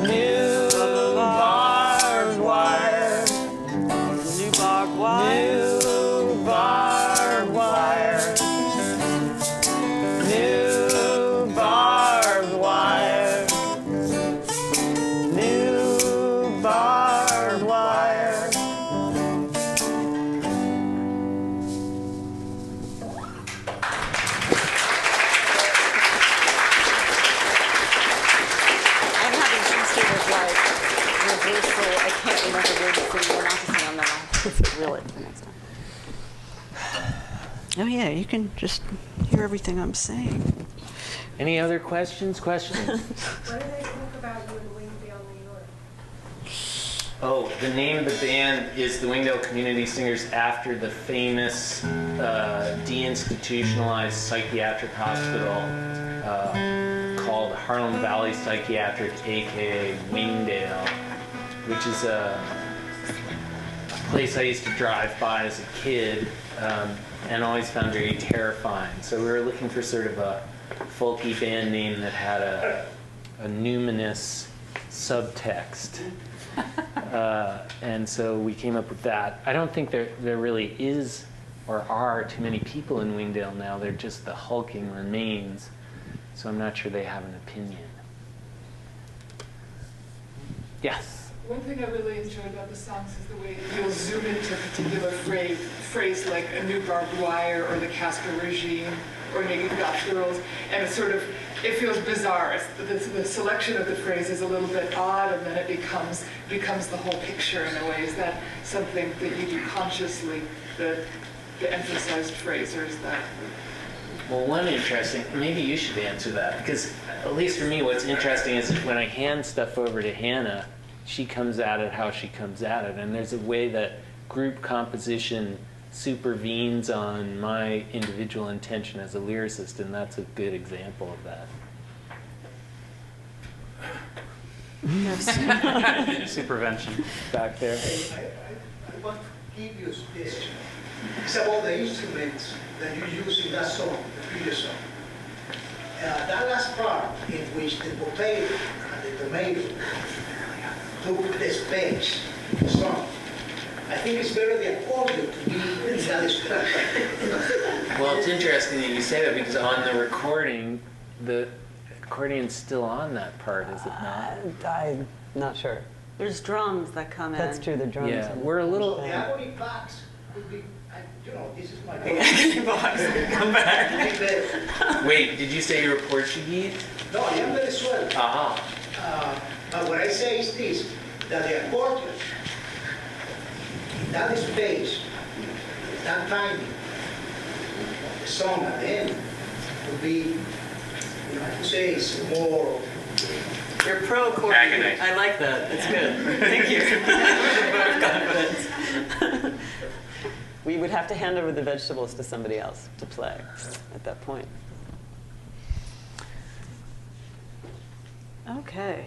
S6: New barbed wire. New barbed wire. New barbed wire. New barbed wire. New barbed wire.
S9: I'm having some sort of like reversal. I can't remember where the city went off to on that. I'll reel it for next time.
S6: Oh yeah, you can just hear everything I'm saying.
S3: Any other questions?
S11: What do they talk about you in Wingdale, New York?
S13: Oh, the name of the band is the Wingdale Community Singers, after the famous deinstitutionalized psychiatric hospital called Harlem Valley Psychiatric, aka Wingdale, which is a place I used to drive by as a kid and always found very terrifying. So we were looking for sort of a folky band name that had a numinous subtext. And so we came up with that. I don't think there really is or are too many people in Wingdale now. They're just the hulking remains. So I'm not sure they have an opinion. Yes?
S11: One thing I really enjoyed about the songs is the way you'll zoom into a particular phrase like a new barbed wire or the Castro regime or naked goth girls, and it's sort of, it feels bizarre. The selection of the phrase is a little bit odd, and then it becomes the whole picture in a way. Is that something that you do consciously, the emphasized phrase, or is that?
S13: Well, one interesting, maybe you should answer that, because at least for me what's interesting is when I hand stuff over to Hannah, she comes at it how she comes at it, and there's a way that group composition supervenes on my individual intention as a lyricist, and that's a good example of that.
S4: Supervention back there.
S7: I want to give you this. It's about the instruments that you use in that song, the previous song. That last part in which the potato and the tomato took the space in the song, I think it's better the accordion to be in that space.
S13: Well, it's interesting that you say that, because on the recording, the accordion's still on that part, is it not?
S6: I'm not sure.
S9: There's drums that come in.
S6: That's true, the drums.
S13: Yeah, we're a little...
S7: The agony box would be, this is my
S6: Come back.
S13: Wait, did you say you were Portuguese?
S7: No, I am Venezuelan. But what I say is this, that the accordion, in that space, that timing, the song at the end would be, I would say it's more...
S6: You're pro accordion. I like that. It's good. Thank you. would have to hand over the vegetables to somebody else to play at that point. Okay.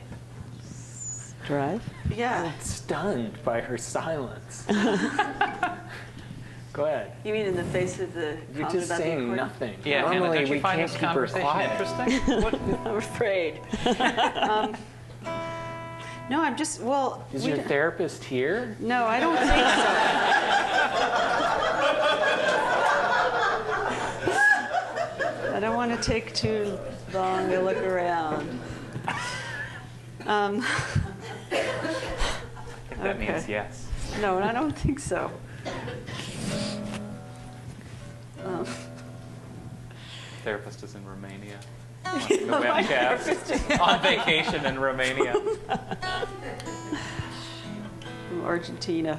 S6: Drive?
S3: I'm stunned by her silence. Go ahead.
S6: You mean in the face of the
S3: You're
S6: comment
S3: just
S6: about the
S3: saying
S6: recording?
S3: nothing.
S4: Yeah, Hannah,
S3: Normally
S4: don't you
S3: we
S4: find
S3: can't
S4: this
S3: keep her
S4: conversation
S3: quiet.
S4: interesting? What,
S6: I'm afraid. No, I'm just, well...
S3: Is your therapist here?
S6: No, I don't think so. I don't want to take too long to look around.
S4: I think that means yes.
S6: No, I don't think so.
S4: Therapist is in Romania. The webcast on vacation in Romania.
S6: From Argentina.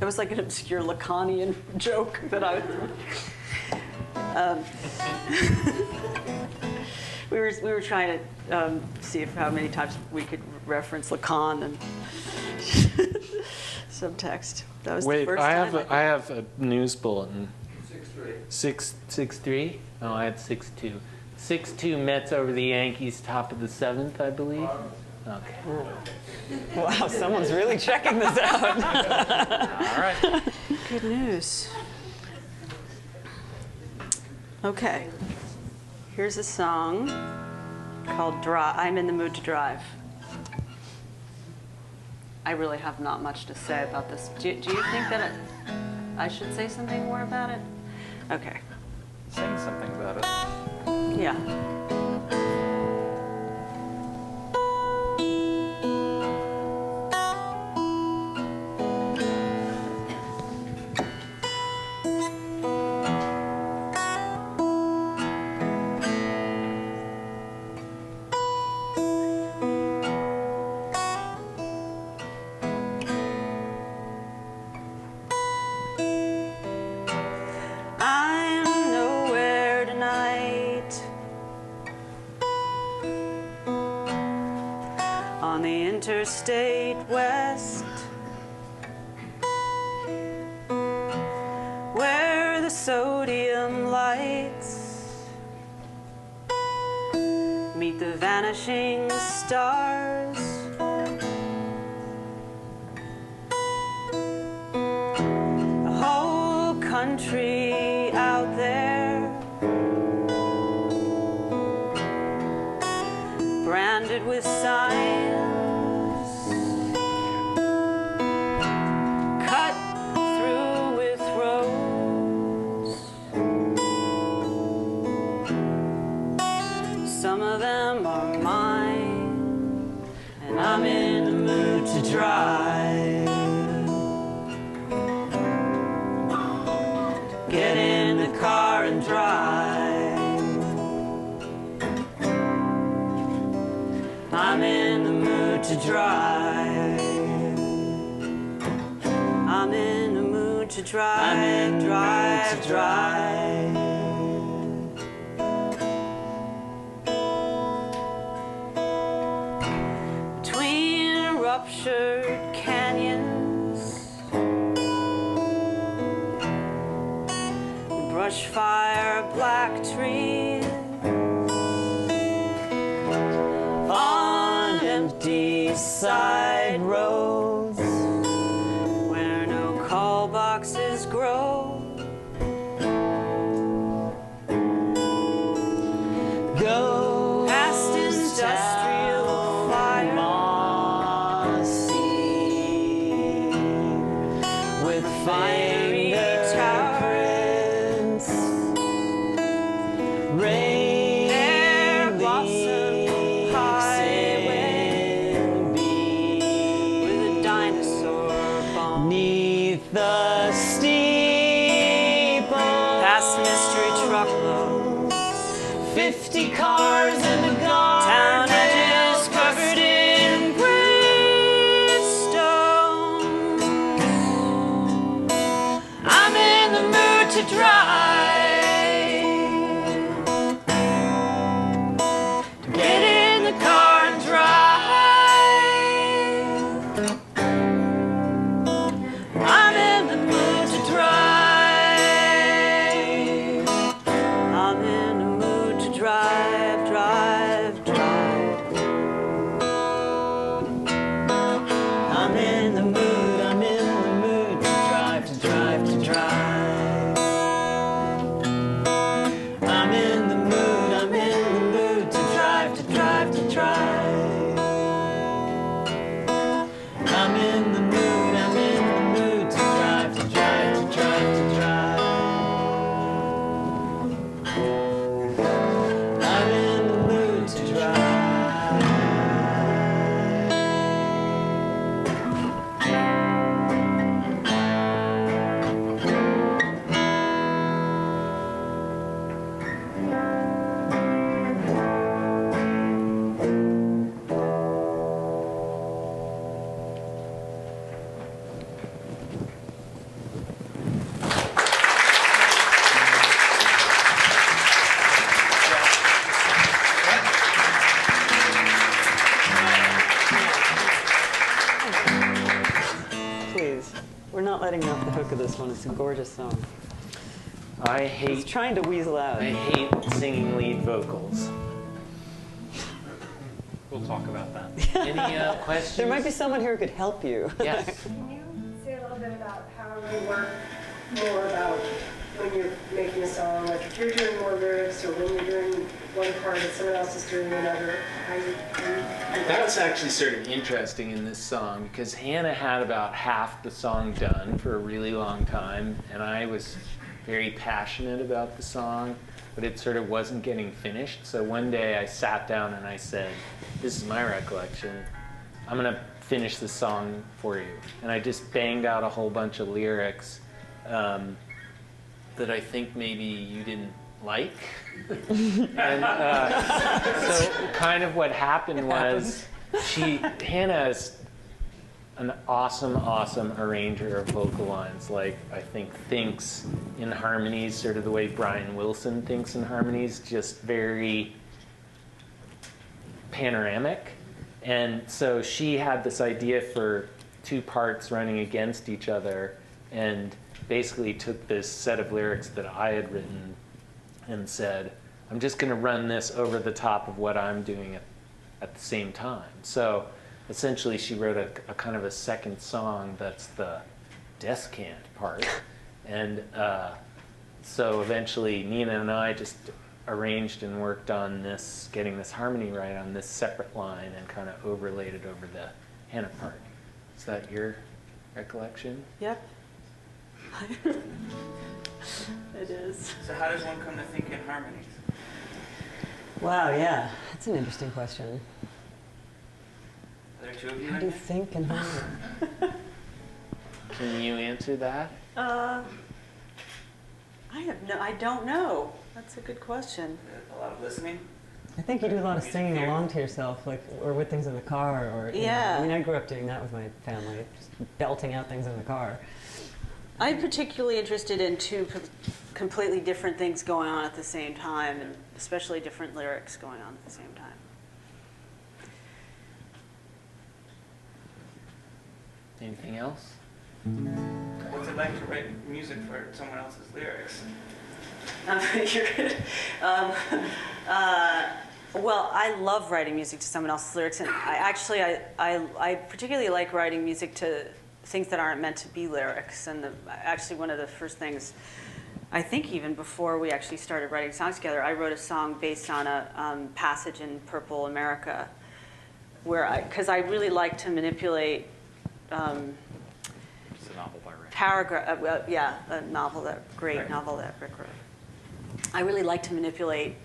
S6: It was like an obscure Lacanian joke that I we were trying to see how many times we could reference Lacan and subtext. That was the first time.
S3: I have a news bulletin. 6-3. Oh, I had 6-2. 6-2 Mets over the Yankees, top of the 7th, I believe. Okay.
S6: Wow, someone's really checking this out.
S4: All right.
S6: Good news. Okay. Here's a song called I'm in the Mood to Drive. I really have not much to say about this. Do you think that I should say something more about it? Okay.
S4: Sing something about it.
S6: Yeah. Interstate West, where the sodium lights meet the vanishing stars. The whole country out there, branded with signs, I'm in the mood to drive. Get in the car and drive. I'm in the mood to drive. I'm in the mood to drive, drive, drive. Ruptured canyons, brush fire, black trees, on empty side roads where no call boxes grow. Go past industrial fire, fiery towers, rain, there blossom highway, with a dinosaur bomb, neath the steeple, past mystery truckloads, 50 cars in the garden, town edges covered in gravestones. I'm in the mood to drive. Get in the car and drive. We're not letting you off the hook of this one. It's a gorgeous song.
S3: I
S6: He's trying to weasel out.
S3: I hate singing lead vocals.
S4: We'll talk about that.
S3: Any questions?
S6: There might be someone here who could help you.
S3: Yes.
S14: Can you say a little bit about how you work more about when you're making a song, like if you're doing more lyrics or when you're doing one part and someone else is doing another, how you
S13: That was actually sort of interesting in this song because Hannah had about half the song done for a really long time, and I was very passionate about the song, but it sort of wasn't getting finished. So one day I sat down and I said, this is my recollection, I'm gonna finish the song for you. And I just banged out a whole bunch of lyrics that I think maybe you didn't like. And so kind of what happened was Hannah is an awesome arranger of vocal lines. Like, I think thinks in harmonies sort of the way Brian Wilson thinks in harmonies, just very panoramic. And so she had this idea for two parts running against each other and basically took this set of lyrics that I had written and said, I'm just going to run this over the top of what I'm doing at the same time. So essentially she wrote a kind of a second song that's the descant part. And so eventually Nina and I just arranged and worked on this, getting this harmony right on this separate line and kind of overlaid it over the Hannah part. Is that your recollection?
S6: Yep. It is.
S10: So how does one come to think in harmonies?
S6: Wow, yeah. That's an interesting question.
S10: Are there two of you?
S6: How do you think in harmony?
S13: Can you answer that?
S9: I don't know. That's a good question.
S10: A lot of listening?
S6: I think you do a lot of singing along to yourself, like, or with things in the car, or you know. I mean, I grew up doing that with my family, just belting out things in the car.
S9: I'm particularly interested in two completely different things going on at the same time, and especially different lyrics going on at the same time.
S13: Anything else?
S10: What's it like to write music for someone else's lyrics?
S9: Well, I love writing music to someone else's lyrics, and I particularly like writing music to things that aren't meant to be lyrics. And actually one of the first things, I think even before we actually started writing songs together, I wrote a song based on a passage in Purple America, because I really like to manipulate
S4: It's a novel by Rick.
S9: a novel, that great novel that Rick wrote. I really like to manipulate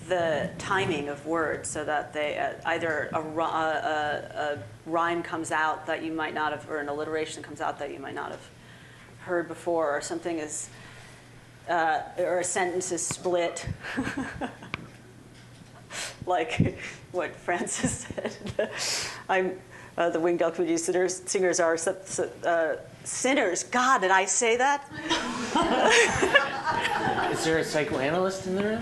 S9: the timing of words so that they either a rhyme comes out that you might not have, or an alliteration comes out that you might not have heard before, or something is, or a sentence is split. Like what Francis said. The Wingdale community singers are sinners. God, did I say that?
S13: Is there a psychoanalyst in the room?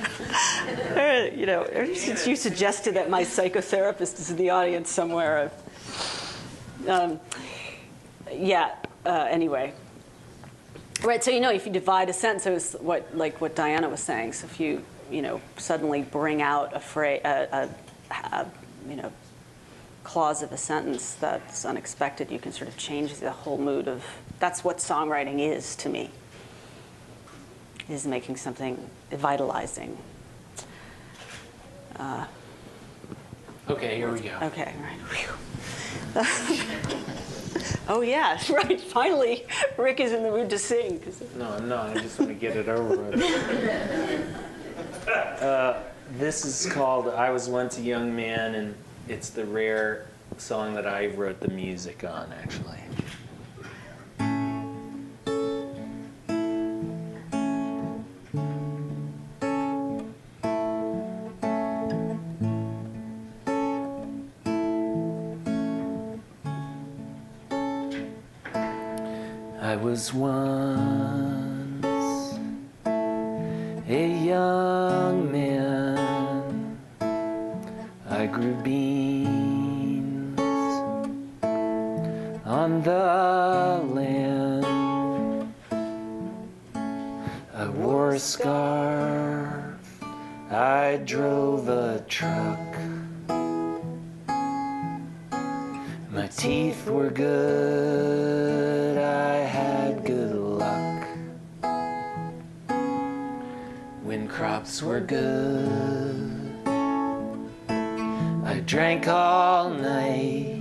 S9: You know, since you suggested that my psychotherapist is in the audience somewhere. Anyway. Right, so if you divide a sentence, it was what Diana was saying. So if you suddenly bring out a phrase, clause of a sentence that's unexpected, you can sort of change the whole mood of. That's what songwriting is to me. Is making something vitalizing.
S13: Okay, here we go.
S9: Okay, right. Oh yeah, right. Finally, Rick is in the mood to sing.
S13: No, I'm not. I just want to get it over with. This is called "I Was Once a Young Man," and it's the rare song that I wrote the music on, actually. I was once a young man. I grew beans on
S3: on the land. I wore a scarf, I drove a truck. My teeth were good, I had good luck. When crops were good, I drank all night.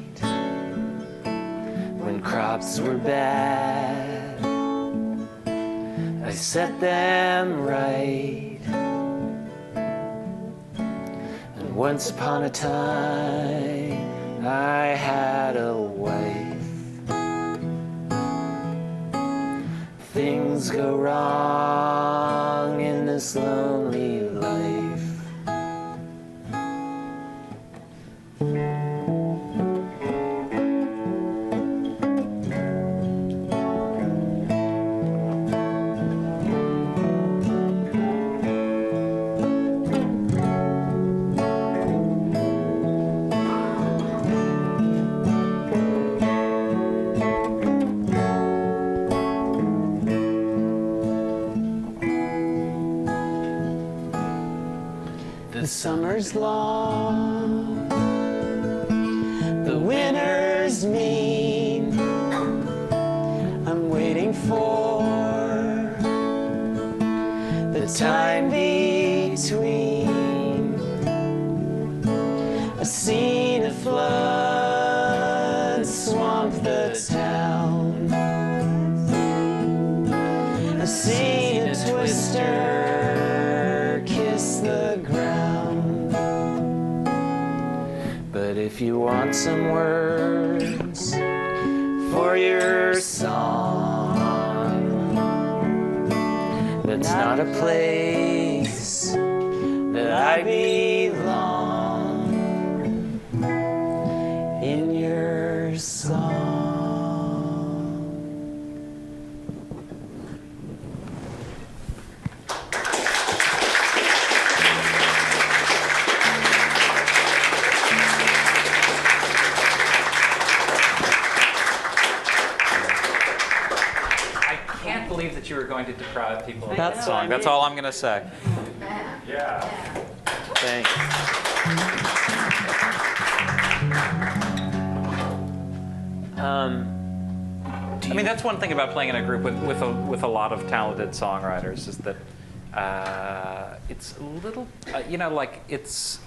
S3: When crops were bad, I set them right. And once upon a time, I had a wife. Things go wrong in this lonely life. The summer's long, the winter's mean. I'm waiting for the time between. A scene of flood swamp the town. A scene of twister kiss the ground. But if you want some words for your song, that's not a place that I belong. In your song.
S4: That you were going to deprive people of
S3: That's
S4: that song. That's all I'm going to say.
S1: Yeah.
S3: Thanks.
S4: I mean, that's one thing about playing in a group with a lot of talented songwriters is that it's a little, it's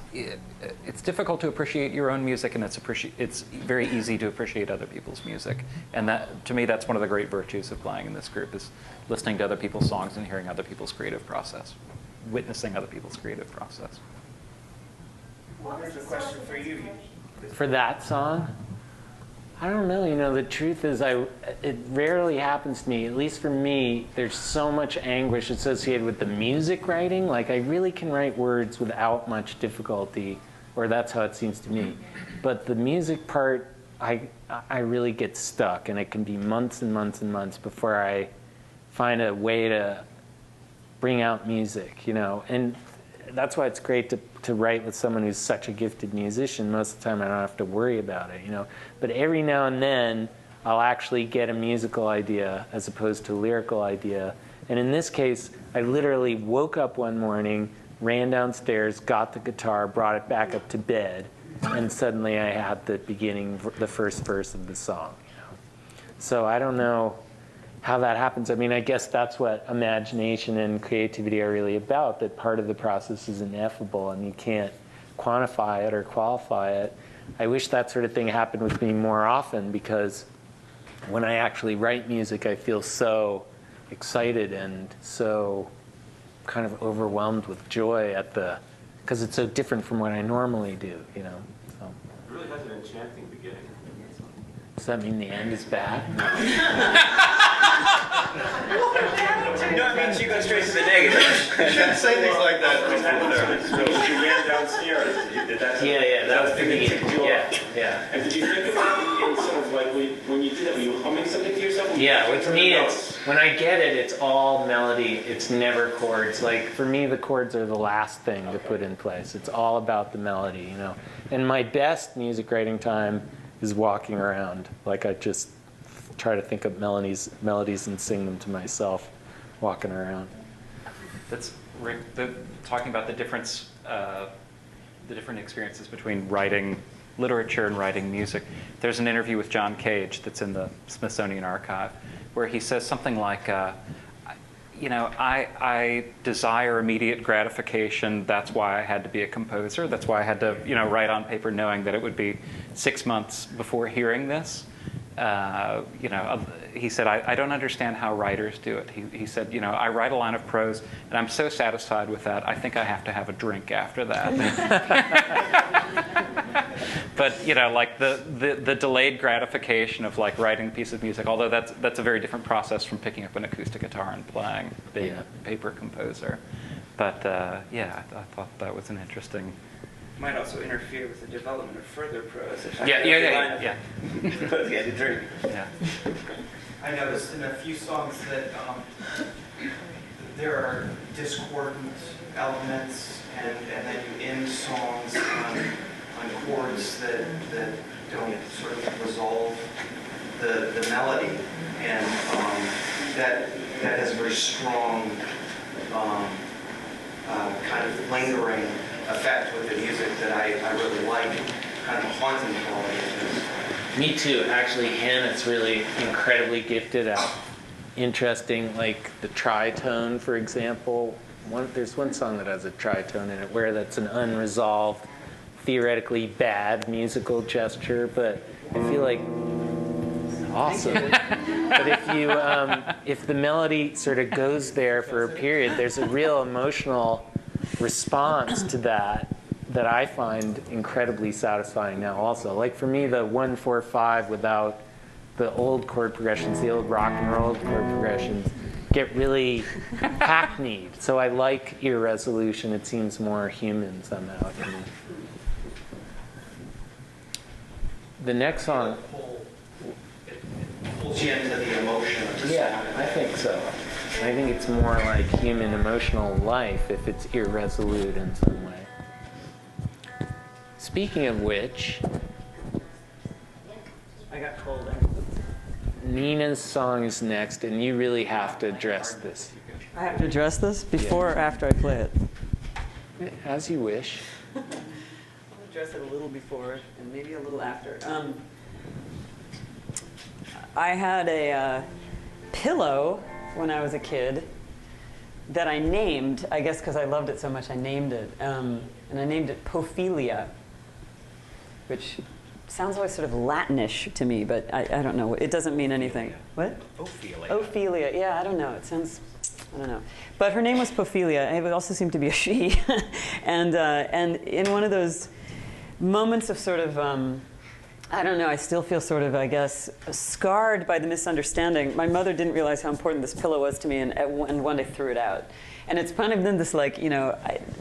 S4: difficult to appreciate your own music, and it's very easy to appreciate other people's music. And that, to me, that's one of the great virtues of playing in this group, is listening to other people's songs and hearing other people's creative process, witnessing other people's creative process.
S10: Here's a question for you.
S3: For that song? I don't know. The truth is it rarely happens to me. At least for me, there's so much anguish associated with the music writing. Like, I really can write words without much difficulty, or that's how it seems to me. But the music part, I really get stuck, and it can be months and months and months before I find a way to bring out music, And that's why it's great to write with someone who's such a gifted musician. Most of the time I don't have to worry about it, But every now and then I'll actually get a musical idea as opposed to a lyrical idea. And in this case, I literally woke up one morning, ran downstairs, got the guitar, brought it back up to bed, and suddenly I had the first verse of the song. So I don't know how that happens. I mean, I guess that's what imagination and creativity are really about, that part of the process is ineffable and you can't quantify it or qualify it. I wish that sort of thing happened with me more often, because when I actually write music, I feel so excited and so kind of overwhelmed with joy because it's so different from what I normally do, So.
S1: It really has an enchanting beginning.
S3: Does that mean the end is bad?
S10: No, it means you go straight to the negative.
S15: You shouldn't say things like that.
S1: You ran downstairs.
S3: Yeah, that was the beginning. Yeah.
S1: And did you think of that in sort of like when you did it, were you humming something to yourself?
S3: Yeah, with me, when I get it, it's all melody. It's never chords. Like, for me, the chords are the last thing to put in place. It's all about the melody, And my best music writing time is walking around. Like, I just try to think of melodies and sing them to myself walking around.
S4: That's Rick, talking about the difference, the different experiences between writing literature and writing music. There's an interview with John Cage that's in the Smithsonian Archive where he says something like, I desire immediate gratification. That's why I had to be a composer. That's why I had to, write on paper knowing that it would be 6 months before hearing this. He said, I don't understand how writers do it. He said, I write a line of prose, and I'm so satisfied with that, I think I have to have a drink after that. But, like the delayed gratification of like writing a piece of music, although that's a very different process from picking up an acoustic guitar and playing, being a paper composer. But, I thought that was an interesting...
S10: Might also interfere with the development of further prose. If
S4: Yeah.
S10: Prose you had to drink.
S4: Yeah.
S12: I noticed in a few songs that there are discordant elements, and then you end songs on chords that don't sort of resolve the melody, and that has a very strong kind of lingering effect with the music that I really like, kind of a haunting quality to it.
S13: Me too. Actually, Hannah's really incredibly gifted at interesting, like the tritone, for example. There's one song that has a tritone in it where that's an unresolved, theoretically bad musical gesture, but I feel like awesome. But if the melody sort of goes there for a period, there's a real emotional response to that I find incredibly satisfying now also. Like for me, the 1-4-5 without the old chord progressions, the old rock and roll chord progressions, get really hackneyed. So I like irresolution. It seems more human somehow to me. The next song...
S12: It pulls you into the emotion of the song.
S3: Yeah, I think so. I think it's more like human emotional life if it's irresolute in some way. Speaking of which,
S6: I got colder.
S3: Nina's song is next, and you really have to address this.
S6: I have to address this before or after I play it?
S3: As you wish.
S6: I'll address it a little before and maybe a little after. I had a pillow when I was a kid that I named, I guess because I loved it so much, I named it. And I named it Pophelia, which sounds always sort of Latinish to me, but I don't know. It doesn't mean anything. What?
S13: Ophelia.
S6: Ophelia. Yeah, I don't know. It sounds, I don't know. But her name was Pophelia. It also seemed to be a she. And in one of those moments of sort of, I don't know, I still feel sort of, I guess, scarred by the misunderstanding. My mother didn't realize how important this pillow was to me, and one day threw it out. And it's kind of been this, like,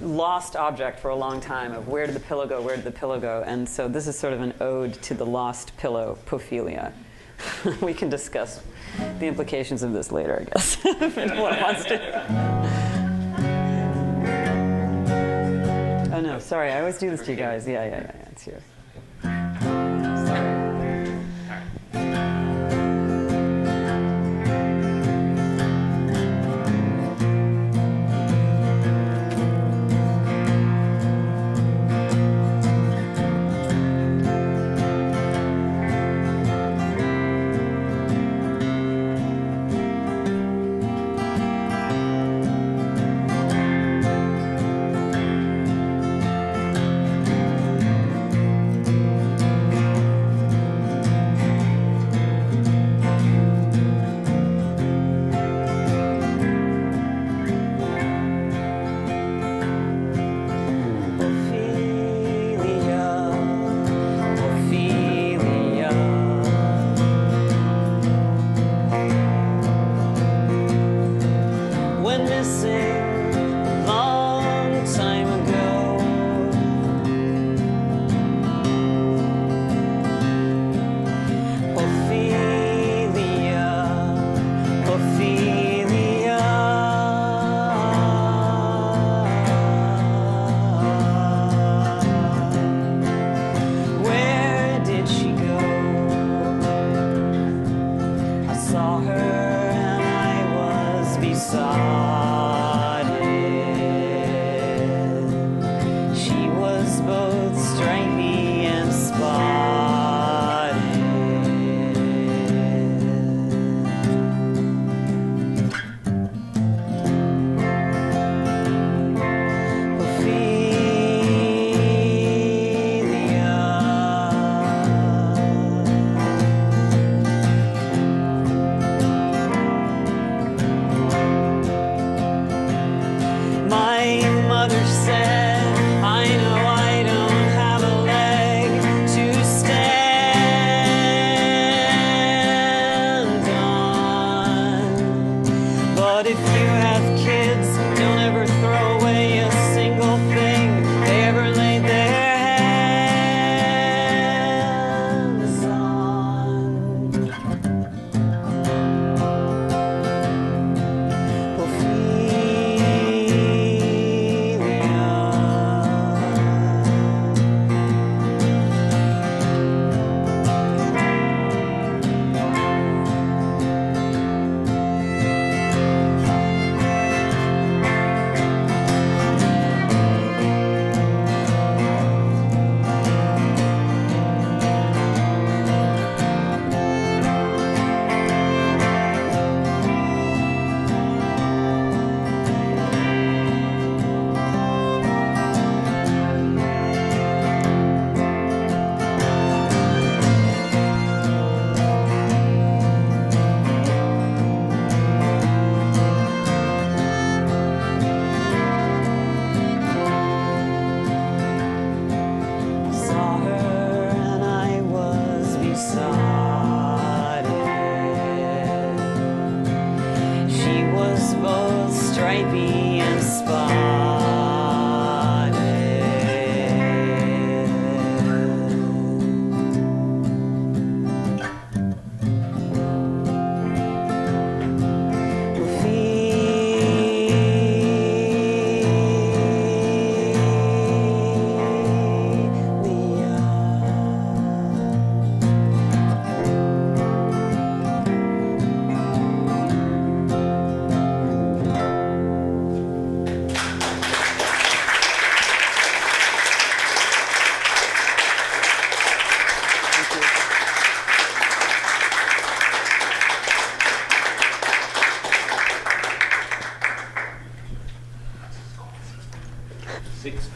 S6: lost object for a long time of where did the pillow go, where did the pillow go? And so this is sort of an ode to the lost pillow, Pophelia. We can discuss the implications of this later, I guess, if anyone wants to. Oh, no, sorry, I always do this to you guys. Yeah, it's here.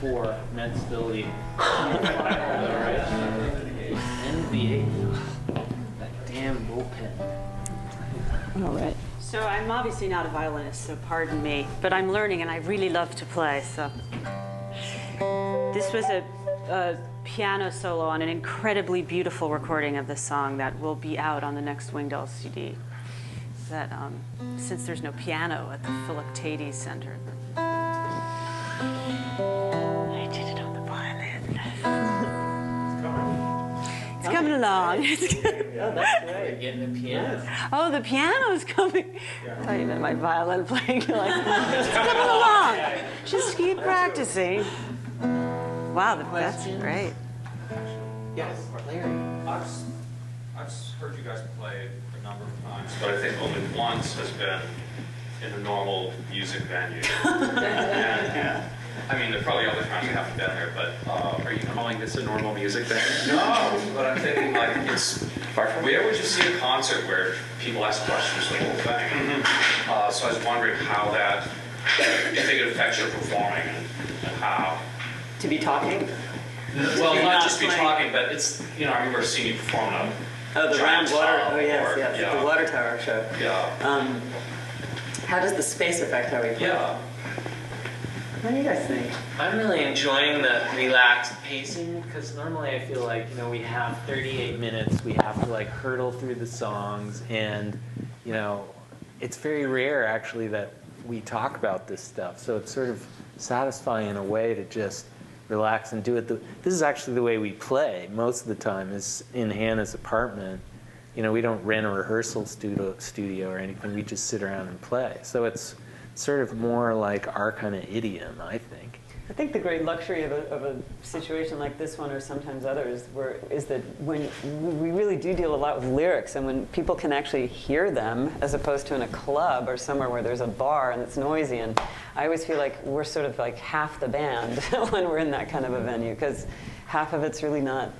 S13: 4, Men's Philly. NBA. That damn bullpen.
S9: All right. So I'm obviously not a violinist, so pardon me, but I'm learning and I really love to play, so. This was a piano solo on an incredibly beautiful recording of this song that will be out on the next Wingdale CD. That, since there's no piano at the Philoctetes Center, I did it on the violin. It's coming along.
S6: Oh, that's great.
S13: Getting the piano.
S9: Oh, the piano's coming. I thought you meant my violin playing. Like, it's coming along. Just keep practicing. Wow, that's great.
S16: Yes, Larry. I've heard you guys play a number of times, but I think only once has been in a normal music venue. And, I mean, there are probably other times you haven't been there, but are you calling this a normal music venue? No, but I'm thinking like it's. Where would you see a concert where people ask questions the whole thing? So I was wondering how that, if it affects your performing and how.
S6: To be talking?
S16: Well, not just be talking, but it's, you know, I remember seeing you perform a
S6: the round water. Oh yes, yes,
S16: yeah.
S6: the water tower show.
S16: Yeah.
S6: How does the space affect how we play?
S16: Yeah.
S6: What do you guys think?
S13: I'm really enjoying the relaxed pacing because normally I feel like, you know, we have 38 minutes, we have to like hurdle through the songs, and, you know, it's very rare actually that we talk about this stuff. So it's sort of satisfying in a way to just relax and do it. This is actually the way we play most of the time, is in Hannah's apartment. You know, we don't rent a rehearsal studio or anything. We just sit around and play. So it's sort of more like our kind of idiom, I think.
S6: I think the great luxury of a situation like this one, or sometimes others, is that when we really do deal a lot with lyrics, and when people can actually hear them, as opposed to in a club or somewhere where there's a bar and it's noisy. And I always feel like we're sort of like half the band when we're in that kind of a venue, because half of it's really not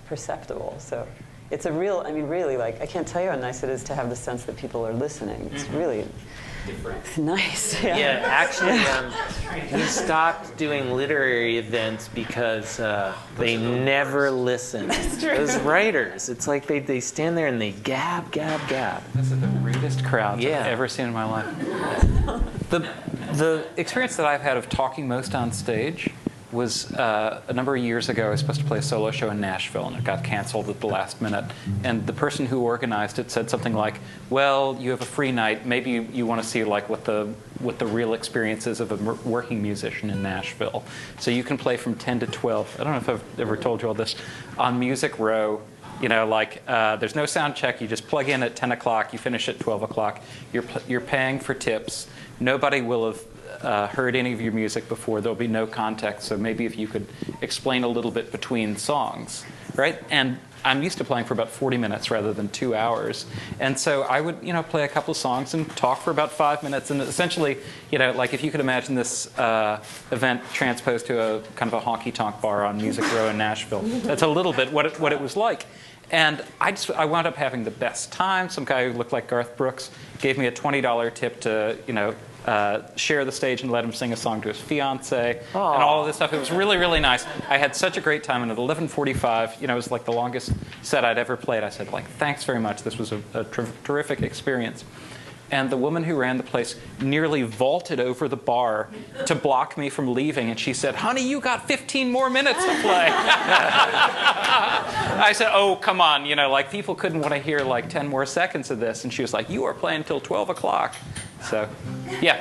S6: perceptible. So it's a real, I mean, really, like, I can't tell you how nice it is to have the sense that people are listening. It's really different. Nice.
S13: Yeah, actually, we stopped doing literary events because they never listen. Those writers, it's like they stand there and they gab, gab, gab.
S4: Those are the rudest crowds I've ever seen in my life. The experience that I've had of talking most on stage was a number of years ago. I was supposed to play a solo show in Nashville, and it got canceled at the last minute. And the person who organized it said something like, "Well, you have a free night. Maybe you want to see like what the real experience is of a working musician in Nashville. So you can play from 10 to 12. I don't know if I've ever told you all this. On Music Row, you know, like there's no sound check. You just plug in at 10 o'clock. You finish at 12 o'clock. You're paying for tips. Nobody will have heard any of your music before. There'll be no context, so maybe if you could explain a little bit between songs, right? And I'm used to playing for about 40 minutes rather than 2 hours. And so I would, you know, play a couple of songs and talk for about 5 minutes. And essentially, you know, like if you could imagine this event transposed to a kind of a honky-tonk bar on Music Row in Nashville, that's a little bit what it was like. And I wound up having the best time. Some guy who looked like Garth Brooks gave me a $20 tip to, you know, share the stage and let him sing a song to his fiance and all of this stuff. It was really, really nice. I had such a great time, and at 11:45, you know, it was like the longest set I'd ever played. I said, like, thanks very much. This was a terrific experience. And the woman who ran the place nearly vaulted over the bar to block me from leaving, and she said, "Honey, you got 15 more minutes to play." I said, "Oh, come on, you know, like people couldn't want to hear like 10 more seconds of this." And she was like, "You are playing till 12 o'clock. So, yeah.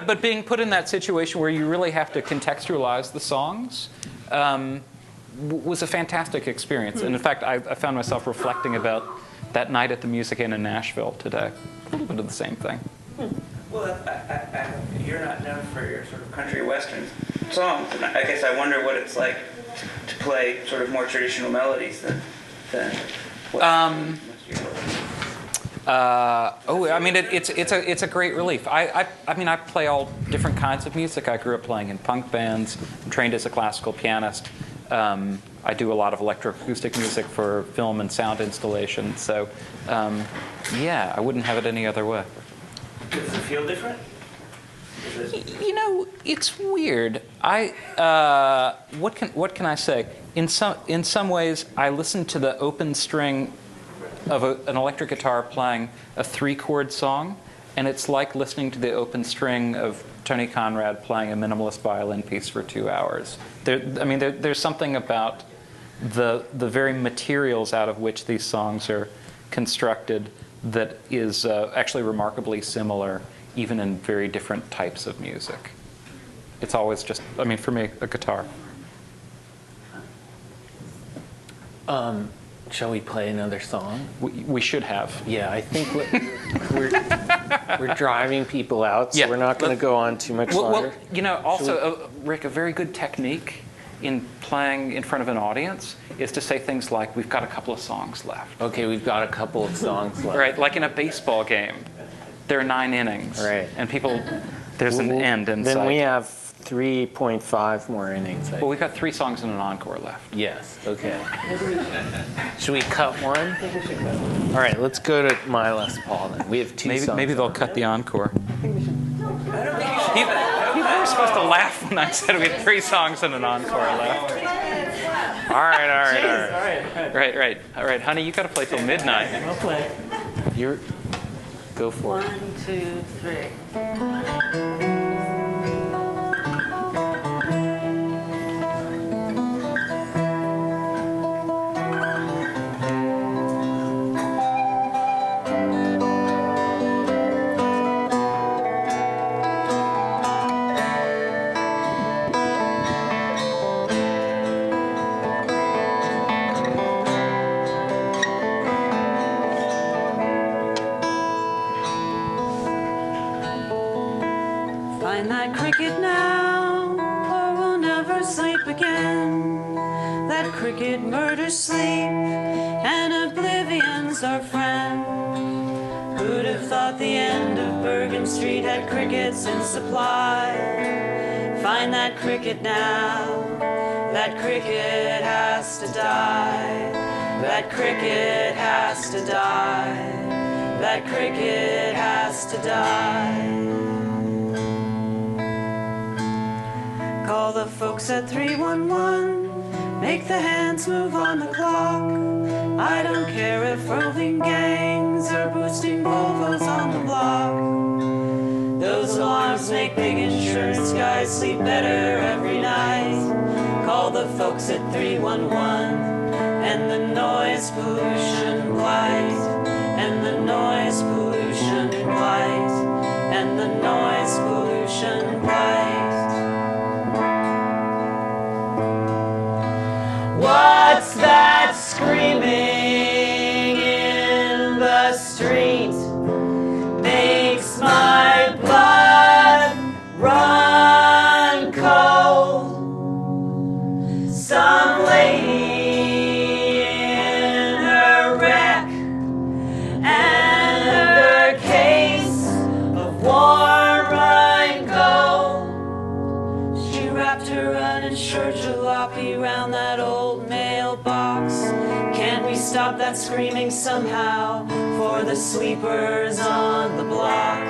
S4: but being put in that situation where you really have to contextualize the songs was a fantastic experience. And in fact, I found myself reflecting about that night at the Music Inn in Nashville today. A little bit of the same thing.
S10: Well, you're not known for your sort of country western songs, and I guess I wonder what it's like to play sort of more traditional melodies than what
S4: I mean, it's a great relief. I mean, I play all different kinds of music. I grew up playing in punk bands. I'm trained as a classical pianist. I do a lot of electroacoustic music for film and sound installation. So, yeah, I wouldn't have it any other way.
S10: Does it feel different?
S4: You know, it's weird. What can I say? In some ways, I listen to the open string of an electric guitar playing a 3-chord song, and it's like listening to the open string of Tony Conrad playing a minimalist violin piece for 2 hours. There's something about the very materials out of which these songs are constructed that is actually remarkably similar, even in very different types of music. It's always just, for me, a guitar.
S3: Shall we play another song?
S4: We should have.
S3: Yeah, I think we're driving people out, so we're not going to go on too much longer.
S4: Well, Rick, a very good technique in playing in front of an audience is to say things like, we've got a couple of songs left.
S3: Okay, we've got a couple of songs left.
S4: Right, like in a baseball game. There are 9 innings.
S3: Right.
S4: And there's an end in sight.
S3: Then we have 3.5 more innings.
S4: Well, we've got 3 songs and an encore left.
S3: Yes, okay. Should we cut one? All right, let's go to My Les Paul then. We have 2 songs.
S4: Maybe they'll cut the encore. You were supposed to laugh when I said we had 3 songs and an encore left.
S3: All right.
S4: All right, honey, you got to play till midnight.
S3: I'll play. Go for it.
S9: 1, 2, 3. Find that cricket now, or we'll never sleep again. That cricket murders sleep, and oblivion's our friend. Who'd have thought the end of Bergen Street had crickets in supply? Find that cricket now, that cricket has to die. That cricket has to die. That cricket has to die. Call the folks at 311, make the hands move on the clock. I don't care if roving gangs are boosting Volvos on the block. Those alarms make big insurance guys sleep better every night. Call the folks at 311, and the noise pollution blight, and the noise pollution blight, and the noise pollution blight. What's that screaming in the street? Makes my blood run cold. Some lady in her wreck and her case of warm Rhine gold. She wrapped her uninsured jalopy round that old mailbox. Can we stop that screaming somehow for the sleepers on the block?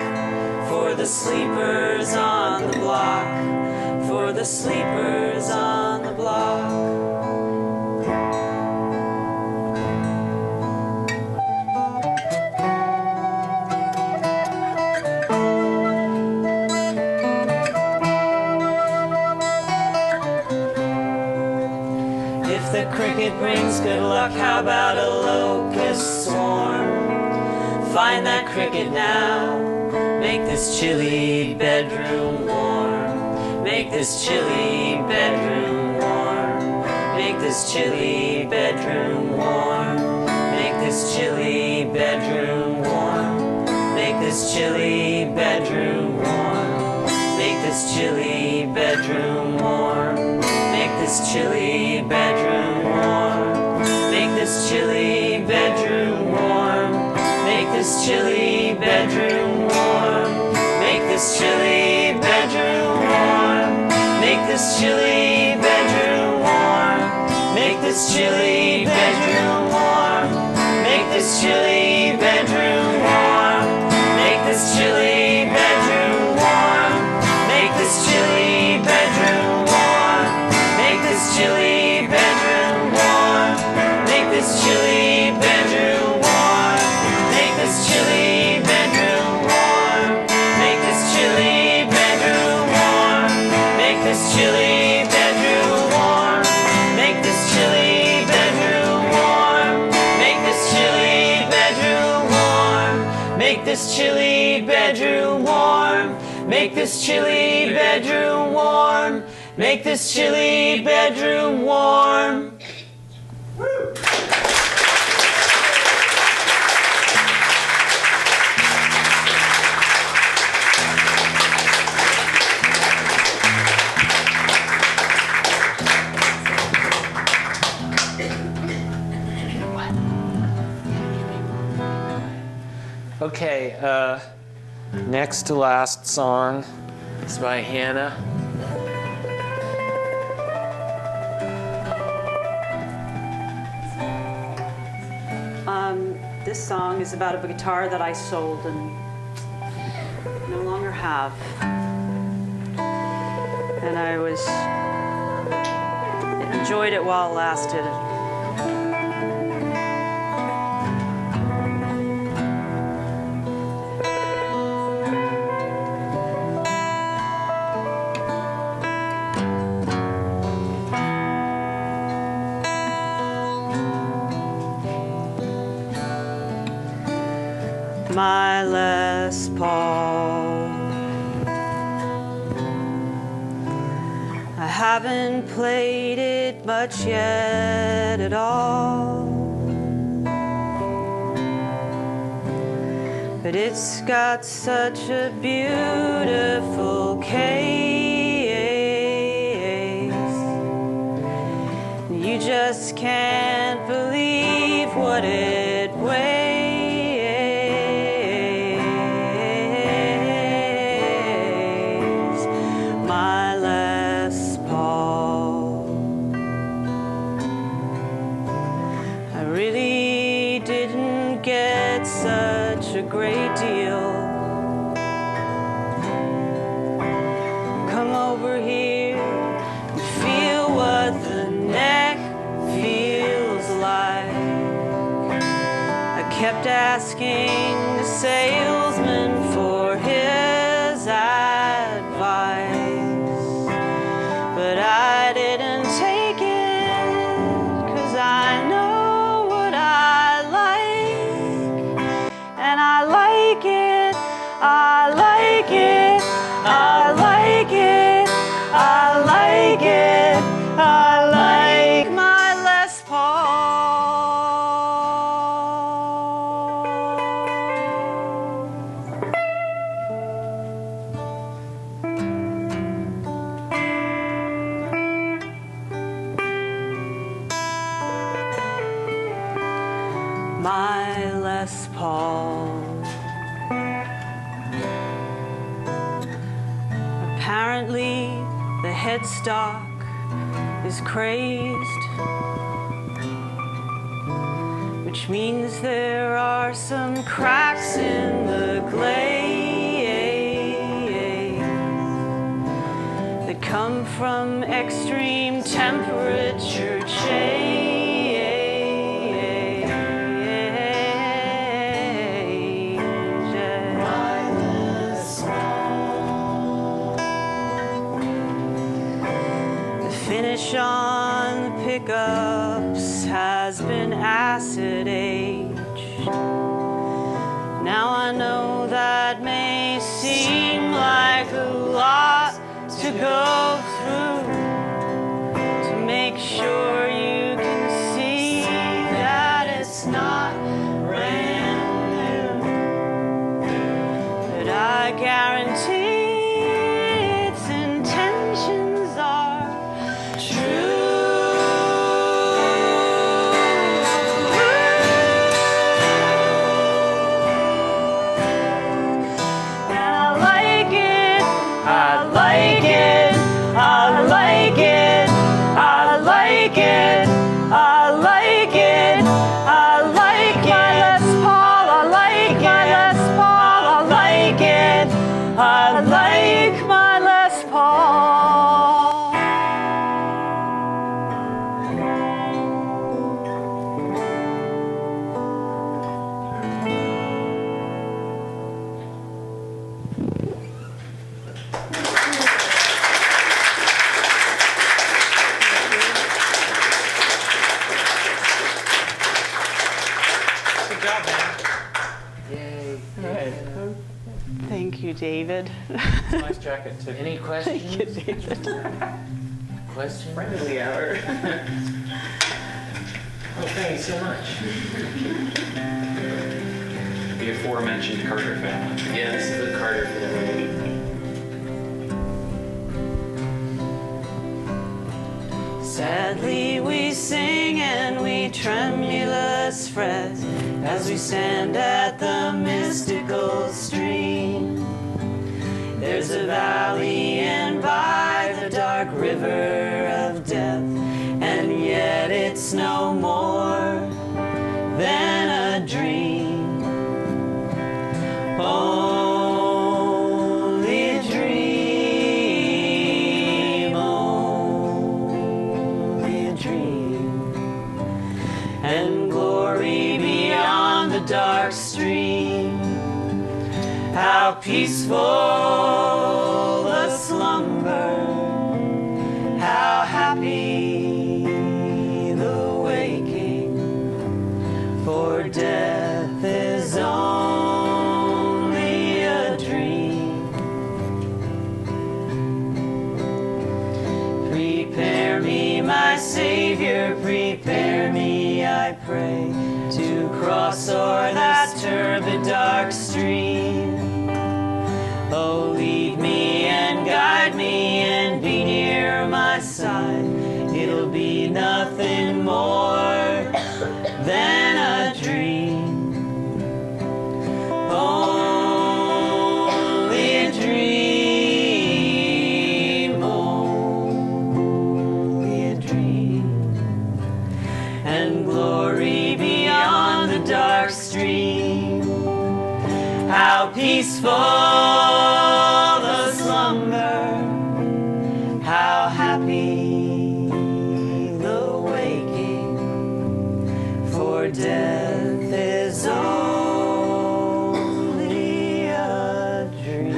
S9: For the sleepers on the block. For the sleepers on the block. The cricket brings good luck, how about a locust swarm? Find that cricket now, make this chilly bedroom warm. Make this chilly bedroom warm. Make this chilly bedroom warm. Make this chilly bedroom warm. Make this chilly bedroom warm. Make this chilly bedroom warm. Make this chilly bedroom warm. Make this chilly bedroom warm. Make this chilly bedroom warm. Make this chilly bedroom warm. Make this chilly bedroom warm. Make this chilly bedroom warm. Make this chilly bedroom warm. Make this chilly bedroom warm.
S5: Make this chilly bedroom warm. Make this chilly bedroom warm. Make this chilly bedroom warm.
S3: Okay, next to last song is by Hannah.
S9: This song is about a guitar that I sold and no longer have. And I enjoyed it while it lasted. My Les Paul. I haven't played it much yet at all, but it's got such a beautiful case. You just can't believe what it weighs. Such a great deal. Come over here and feel what the neck feels like. I kept asking the salesman for his advice, but I didn't take it, 'cause I know what I like. And I like it, I like it, I like it, I like it, I like my Les Paul. My Les Paul. Apparently, the headstock is crazed, which means there are some cracks in the glaze that come from extreme temperature change. Finish on the pickups has been acid aged. Now I know that may seem like a lot to go through to make sure you can see that it's not brand new. But I guarantee its intentions are true. And I like it, I like it, I like it, I like it, I like it, I like my Les Paul, I like my Les Paul, I like it, I you, David.
S13: Nice jacket too. Any questions?
S9: Thank you, David.
S13: Questions?
S6: Friendly hour.
S13: Oh, thank you so much.
S4: The aforementioned Carter family.
S13: Yeah, this is the Carter family.
S5: Sadly we sing and we tremulous fret as we stand at the mystical stream. There's a valley and by the dark river of death, and yet it's no more than a dream. Only a dream, only a dream. And glory beyond the dark stream. How peaceful the slumber, how happy the waking, for death is only a dream. Prepare me, my Savior, prepare me, I pray, to cross o'er that turbid dark stream. Oh, lead me and guide me and be near my side. It'll be nothing more than a dream. Only a dream, only a dream. And glory beyond the dark stream. How peaceful the slumber, how happy the waking, for death is only a dream.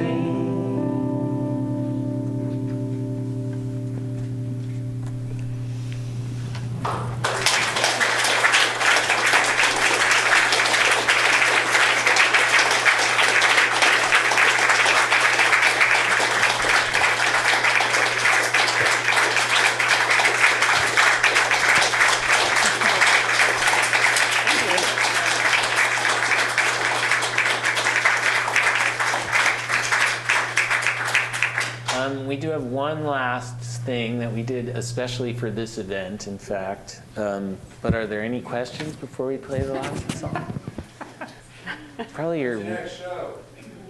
S3: We do have one last thing that we did especially for this event, in fact. But are there any questions before we play the last song? Probably your...
S15: Next show.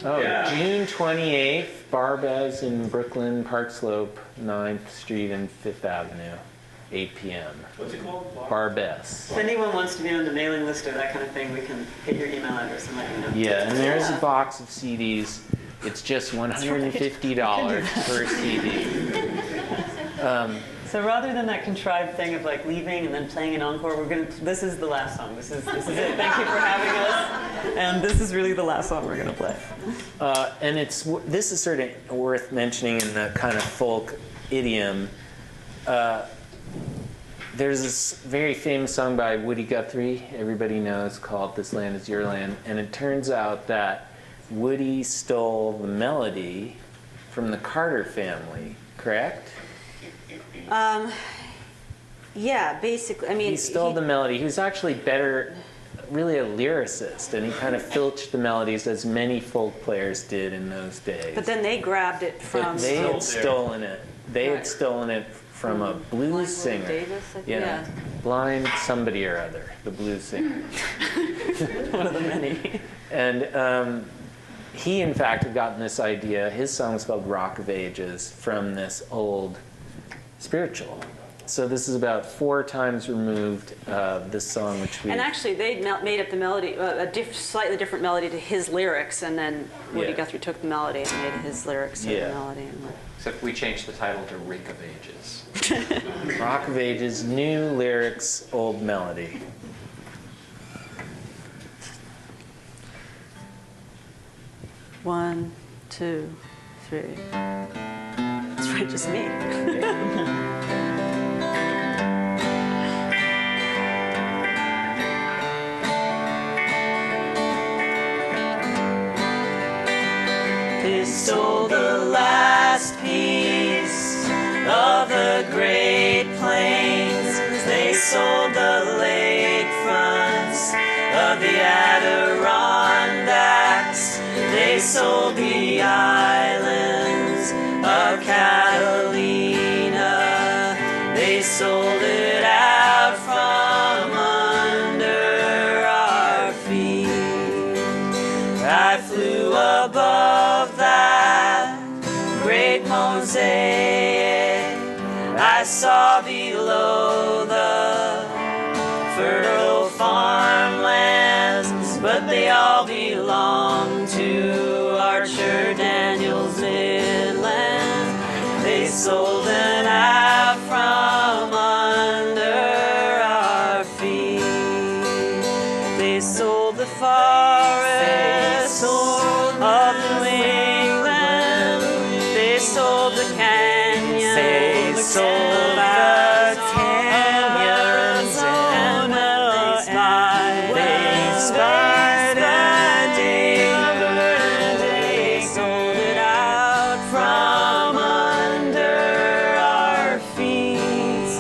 S3: Oh,
S15: Yeah.
S3: June 28th, Barbez in Brooklyn, Park Slope, 9th Street and 5th Avenue, 8 p.m.
S15: What's it called?
S3: Barbez.
S6: If anyone wants to be on the mailing list or that kind of thing, we can get your email address and let you know.
S3: Yeah, and there's a box of CDs. It's just $150 per CD.
S6: So rather than that contrived thing of like leaving and then playing an encore, this is the last song. This is it. Thank you for having us. And this is really the last song we're gonna play.
S3: And this is sort of worth mentioning in the kind of folk idiom. There's this very famous song by Woody Guthrie, everybody knows, called "This Land Is Your Land," and it turns out that Woody stole the melody from the Carter family, correct?
S9: Yeah, basically. I mean,
S3: he stole the melody. He was actually really a lyricist, and he kind of filched the melodies as many folk players did in those days.
S9: But then they grabbed it from.
S3: But they had stolen it. They had stolen it from a blues singer.
S9: Davis,
S3: Yeah, Blind somebody or other, the blues singer.
S6: One of the many.
S3: And he, in fact, had gotten this idea. His song is called "Rock of Ages" from this old spiritual. So this is about 4 times removed this song, which we...
S9: And actually, they made up the melody, slightly different melody to his lyrics, and then Woody Guthrie took the melody and made his lyrics to the melody.
S4: Except we changed the title to Rick of Ages.
S3: Rock of Ages, new lyrics, old melody.
S9: One, 2, 3. It's right, just me.
S5: This Great Plains. They sold the lakefronts of the Adirondacks. They sold the islands of Catalina. They sold it out from under our feet. I flew above that great mosaic. I saw below the fertile farmlands, but they all belong to Archer Daniels Midland. They sold them out from under our feet. They sold the forests of New England. They sold the canyons. They sold the canyons and they spied a David. They sold it out from under our feet.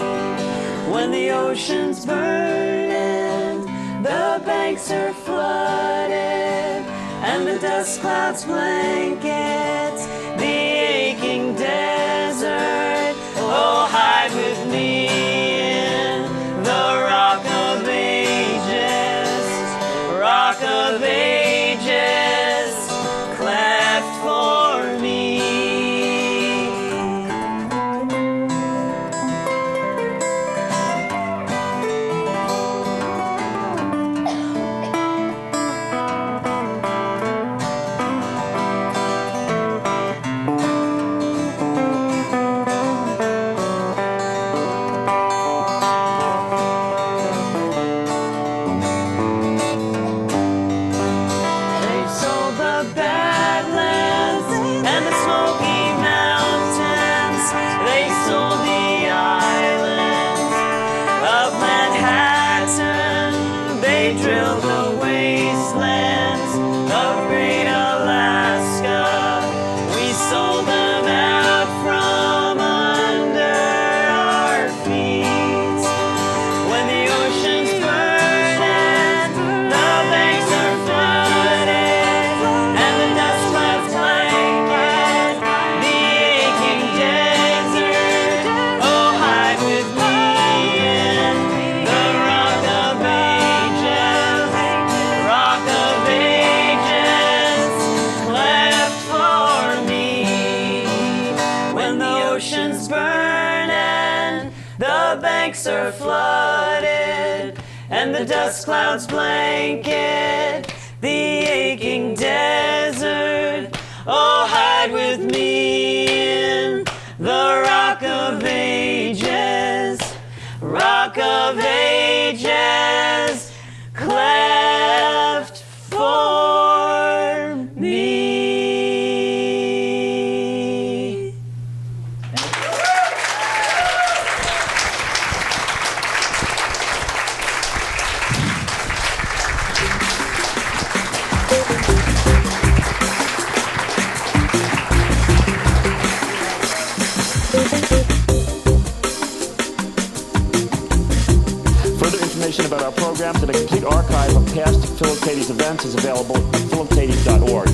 S5: When the ocean's burning, the banks are flooded, and the dust clouds blanket the aching desert. Oh, hide with me in the Rock of Ages, Rock of Ages, cleft for me. They sold the Badlands and the Smoky Mountains. They sold the islands of Manhattan. They drilled the wastelands of Great Alaska. We sold them out from under our feet. When the ocean's burning, the banks are flooded, and the dust clouds blanket the aching desert. Oh, hide with me in the Rock of Ages, Rock of Ages, cleft for me. When the ocean's burning, the banks are flooded, and the dust clouds blanket the aching desert. Oh, hide with me in the Rock of Ages, Rock of Ages, cleft for me.
S1: Further information about our programs and a complete archive of past Philip Katie's events is available at philipkaties.org.